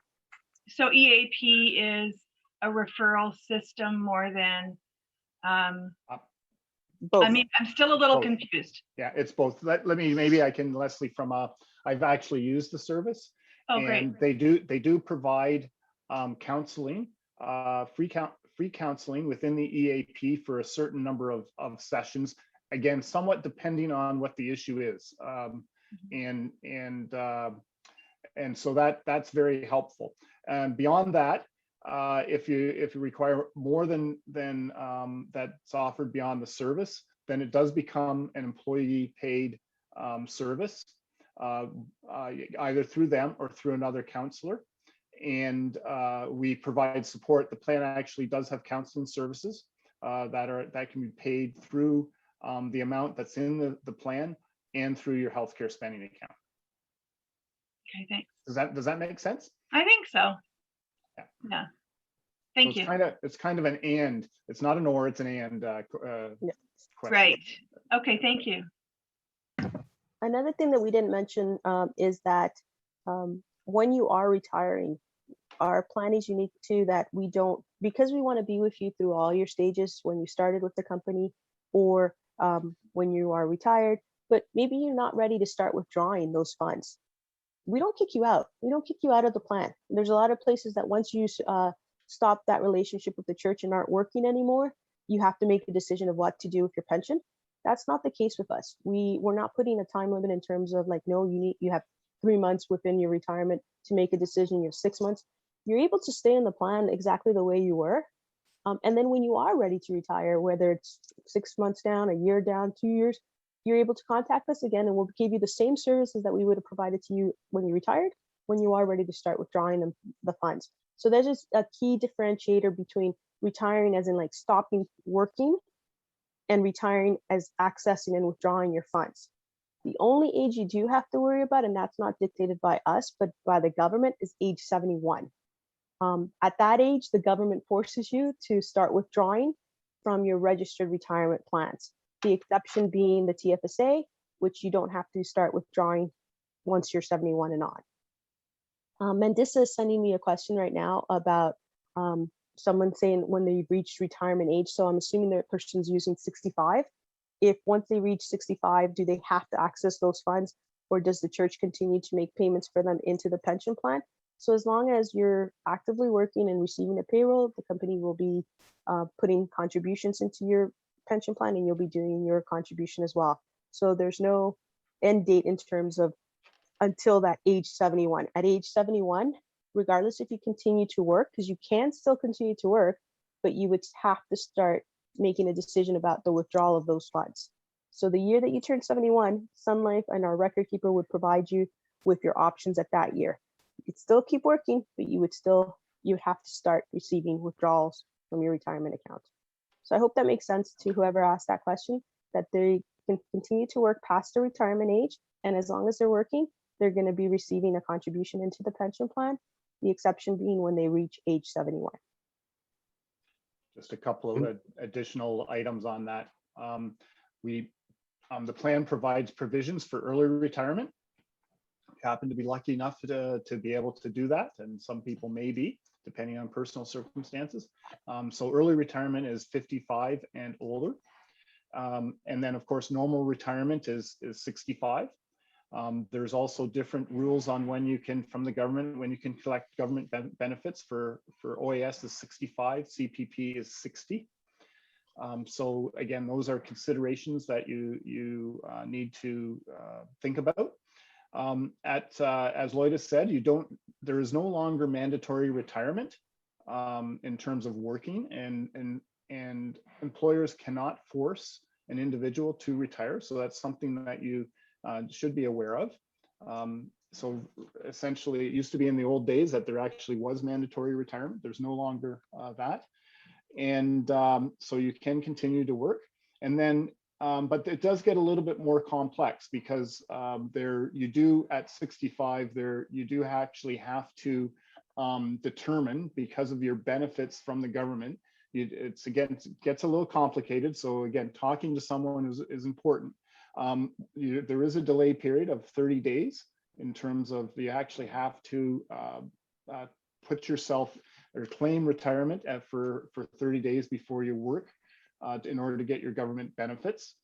So EAP is a referral system more than, Both. I mean, I'm still a little Both. confused. Yeah, it's both. Maybe I can, Leslie, from I've actually used the service. Oh, great. And they do provide counseling, free counseling within the EAP for a certain number of sessions. Again, somewhat depending on what the issue is. And so that's very helpful. And beyond that, if you require more than that's offered beyond the service, then it does become an employee paid service, either through them or through another counselor. And we provide support. The plan actually does have counseling services that can be paid through the amount that's in the plan and through your healthcare spending account. Okay, thanks. Does that make sense? I think so. Yeah. Yeah. Thank So you. it's kind of an and. It's not an or, it's an and. Question. Right. Okay, thank you. Another thing that we didn't mention is that when you are retiring, our plan is unique too, that we don't, because we want to be with you through all your stages when you started with the company or when you are retired, but maybe you're not ready to start withdrawing those funds. We don't kick you out. We don't kick you out of the plan. There's a lot of places that once you stop that relationship with the church and aren't working anymore, you have to make a decision of what to do with your pension. That's not the case with us. We're not putting a time limit in terms of like, no, you have 3 months within your retirement to make a decision. You have 6 months. You're able to stay in the plan exactly the way you were. And then when you are ready to retire, whether it's 6 months down, a year down, 2 years, you're able to contact us again and we'll give you the same services that we would have provided to you when you retired, when you are ready to start withdrawing the funds. So there's just a key differentiator between retiring as in like stopping working and retiring as accessing and withdrawing your funds. The only age you do have to worry about, and that's not dictated by us, but by the government, is age 71. At that age, the government forces you to start withdrawing from your registered retirement plans. The exception being the TFSA, which you don't have to start withdrawing once you're 71 and on. Mandisa is sending me a question right now about someone saying when they reach retirement age. So I'm assuming that person's using 65. If once they reach 65, do they have to access those funds, or does the church continue to make payments for them into the pension plan? So as long as you're actively working and receiving a payroll, the company will be putting contributions into your pension plan and you'll be doing your contribution as well. So there's no end date in terms of until that age 71. At age 71, regardless if you continue to work, because you can still continue to work, but you would have to start making a decision about the withdrawal of those funds. So the year that you turn 71, Sun Life and our record keeper would provide you with your options at that year. You could still keep working, but you would have to start receiving withdrawals from your retirement account. So I hope that makes sense to whoever asked that question, that they can continue to work past the retirement age. And as long as they're working, they're going to be receiving a contribution into the pension plan, the exception being when they reach age 71. Just a couple of additional items on that. The plan provides provisions for early retirement. We happen to be lucky enough to be able to do that, and some people may be, depending on personal circumstances. So early retirement is 55 and older. And then of course, normal retirement is 65. There's also different rules on when you can, from the government, when you can collect government benefits. For OAS is 65, CPP is 60. So again, those are considerations that you need to think about. As Loyda said, there is no longer mandatory retirement in terms of working, and employers cannot force an individual to retire. So that's something that you should be aware of. So essentially, it used to be in the old days that there actually was mandatory retirement. There's no longer that. And so you can continue to work. And then, but it does get a little bit more complex, because you do at 65, you do actually have to determine, because of your benefits from the government, it gets a little complicated. So again, talking to someone is important. There is a delay period of 30 days in terms of you actually have to put yourself or claim retirement for 30 days before you work in order to get your government benefits.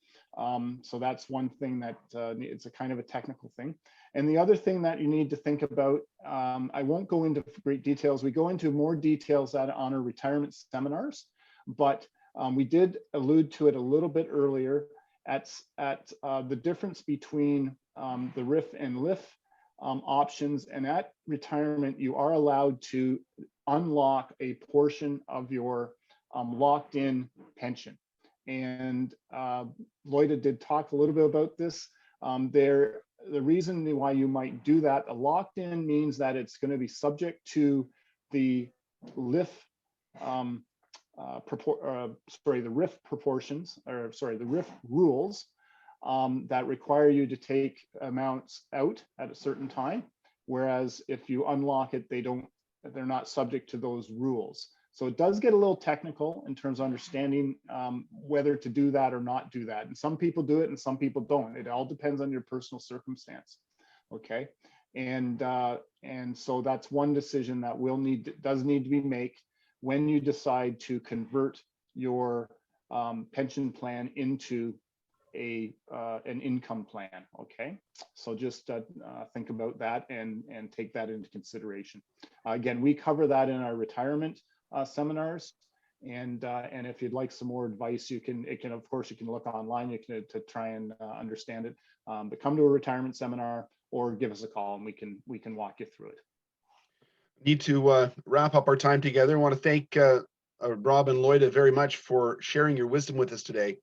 So that's one thing that it's a kind of a technical thing. And the other thing that you need to think about, I won't go into great details. We go into more details on our retirement seminars, but we did allude to it a little bit earlier at the difference between the RIF and LIF options. And at retirement, you are allowed to unlock a portion of your locked in pension. And Loyda did talk a little bit about this. The reason why you might do that, a locked in means that it's going to be subject to the LIF, the RIF proportions, or sorry, the RIF rules that require you to take amounts out at a certain time. Whereas if you unlock it, they're not subject to those rules. So it does get a little technical in terms of understanding whether to do that or not do that. And some people do it and some people don't. It all depends on your personal circumstance. Okay. And so that's one decision that does need to be made when you decide to convert your pension plan into an income plan. Okay. So just think about that and take that into consideration. Again, we cover that in our retirement seminars, and if you'd like some more advice, you can of course you can look online, you can to try and understand it, but come to a retirement seminar or give us a call and we can walk you through it. Need to wrap up our time together. I want to thank Rob and Loyda very much for sharing your wisdom with us today.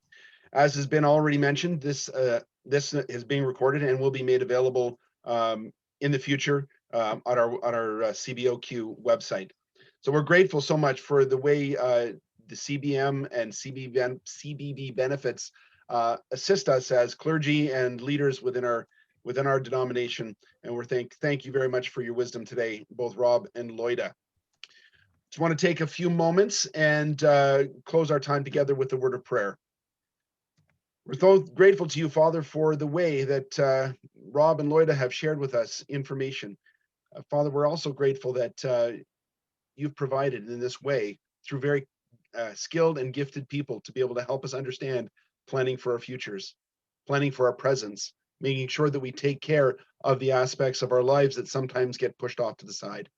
As has been already mentioned, this is being recorded and will be made available in the future on our CBOQ website. So we're grateful so much for the way the CBM and CBB benefits assist us as clergy and leaders within our denomination. And we're thank you very much for your wisdom today, both Rob and Loyda. Just want to take a few moments and close our time together with a word of prayer. We're so grateful to you, Father, for the way that Rob and Loyda have shared with us information. Father, we're also grateful that you've provided in this way through very skilled and gifted people to be able to help us understand planning for our futures, planning for our presents, making sure that we take care of the aspects of our lives that sometimes get pushed off to the side.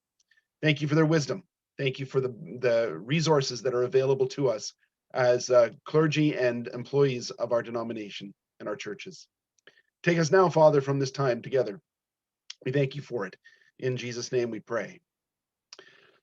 Thank you for their wisdom. Thank you for the resources that are available to us as clergy and employees of our denomination and our churches. Take us now, Father, from this time together. We thank you for it. In Jesus' name we pray.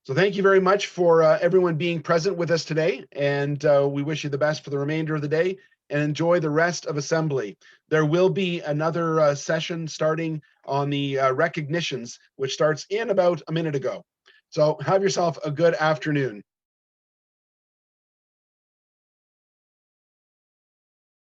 So thank you very much for everyone being present with us today, and we wish you the best for the remainder of the day and enjoy the rest of Assembly. There will be another session starting on the recognitions, which starts in about a minute ago. So have yourself a good afternoon.